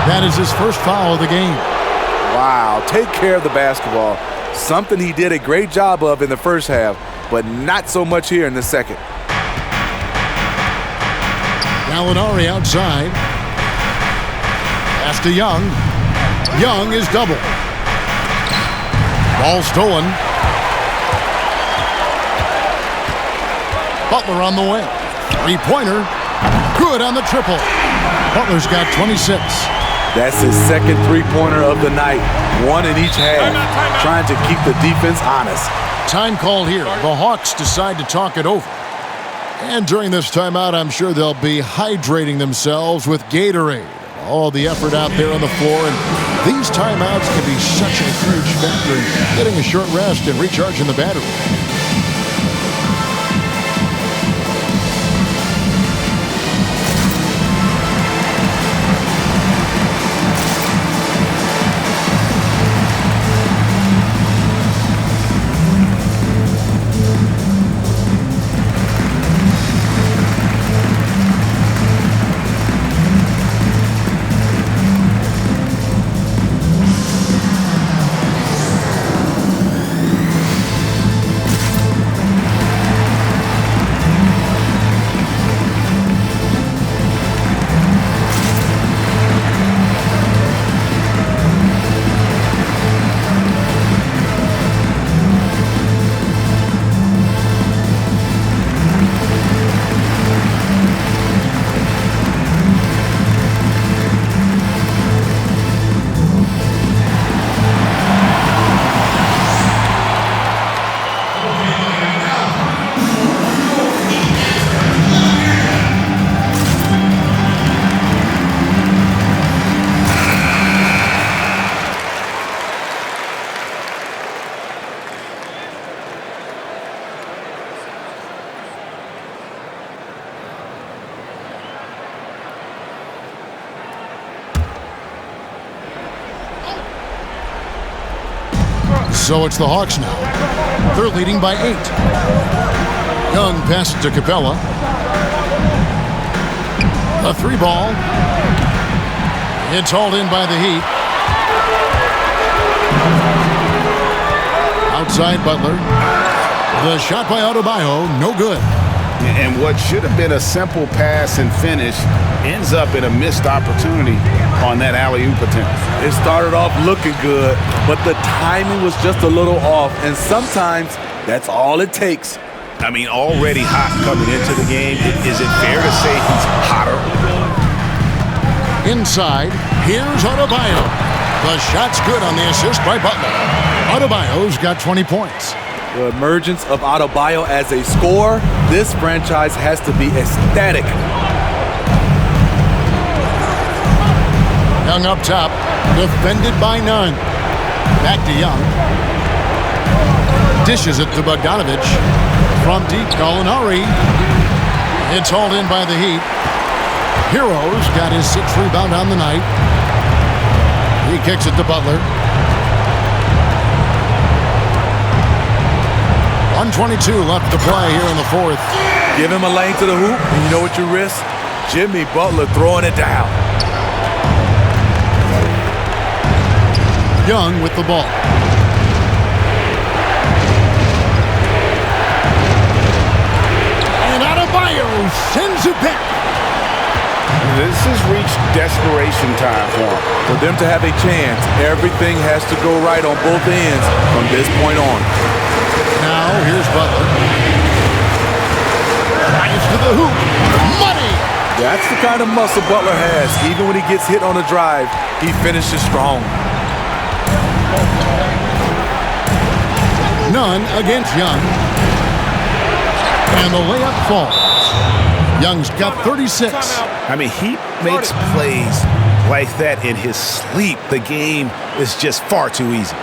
That is his first foul of the game. Wow, take care of the basketball. Something he did a great job of in the first half, but not so much here in the second. Gallinari outside. Pass to Young. Young is double. Ball stolen. Butler on the way. Three-pointer. Good on the triple. Butler's got 26. That's his second three-pointer of the night. One in each half, trying to keep the defense honest. Time called here. The Hawks decide to talk it over. And during this timeout, I'm sure they'll be hydrating themselves with Gatorade. All the effort out there on the floor. And these timeouts can be such a huge factor in getting a short rest and recharging the battery. So it's the Hawks now. They're leading by 8. Young passes to Capella. A 3 ball. It's hauled in by the Heat. Outside Butler. The shot by Adebayo, no good. And what should have been a simple pass and finish ends up in a missed opportunity on that alley-oop attempt. It started off looking good, but the timing was just a little off, and sometimes that's all it takes. I mean, already hot coming into the game. Is it fair to say he's hotter? Inside, here's Adebayo. The shot's good on the assist by Butler. Adebayo's got 20 points. The emergence of Adebayo as a scorer, this franchise has to be ecstatic. Young up top, defended by none. Back to Young. Dishes it to Bogdanovich. From deep, Gallinari. It's hauled in by the Heat. Hero's got his 6th rebound on the night. He kicks it to Butler. 1:22 left to play here in the 4th. Give him a lane to the hoop, and you know what you risk? Jimmy Butler throwing it down. Young with the ball. And Adebayo sends it back. This has reached desperation time for him. For them to have a chance, everything has to go right on both ends from this point on. Now, here's Butler. Drives to the hoop. Money! That's the kind of muscle Butler has. Even when he gets hit on a drive, he finishes strong. None against Young. And the layup falls. Young's got 36. I mean, he makes plays like that in his sleep. The game is just far too easy.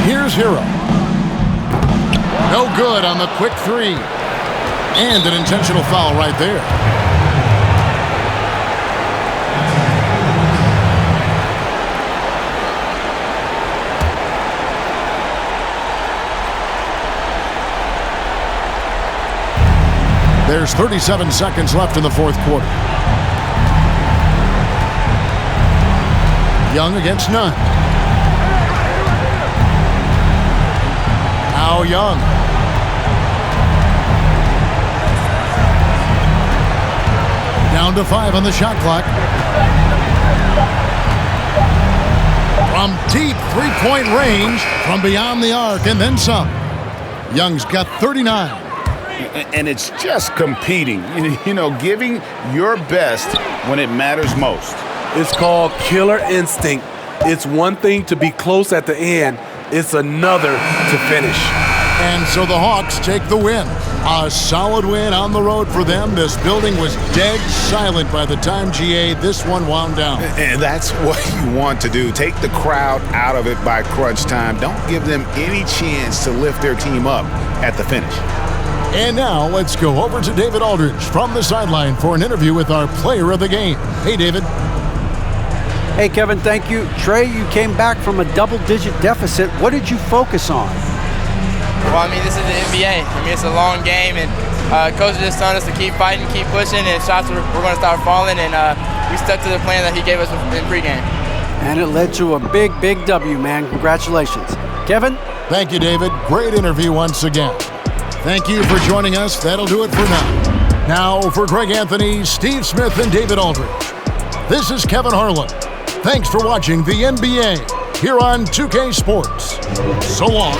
Here's Hero. No good on the quick 3. And an intentional foul right there. There's 37 seconds left in the 4th quarter. Young against none. Now Young. Down to 5 on the shot clock. From deep 3-point range, from beyond the arc, and then some. Young's got 39. And it's just competing, you know, giving your best when it matters most. It's called killer instinct. It's one thing to be close at the end. It's another to finish. And so the Hawks take the win. A solid win on the road for them. This building was dead silent by the time, GA, this one wound down. And that's what you want to do. Take the crowd out of it by crunch time. Don't give them any chance to lift their team up at the finish. And now let's go over to David Aldridge from the sideline for an interview with our player of the game. Hey, David. Hey, Kevin, thank you. Trey, you came back from a double-digit deficit. What did you focus on? Well, I mean, this is the NBA. I mean, it's a long game, and Coach just telling us to keep fighting, keep pushing, and shots we're going to start falling, and we stuck to the plan that he gave us in pregame. And it led to a big, big W, man. Congratulations. Kevin? Thank you, David. Great interview once again. Thank you for joining us. That'll do it for now. Now, for Greg Anthony, Steve Smith, and David Aldridge, this is Kevin Harlan. Thanks for watching the NBA here on 2K Sports. So long.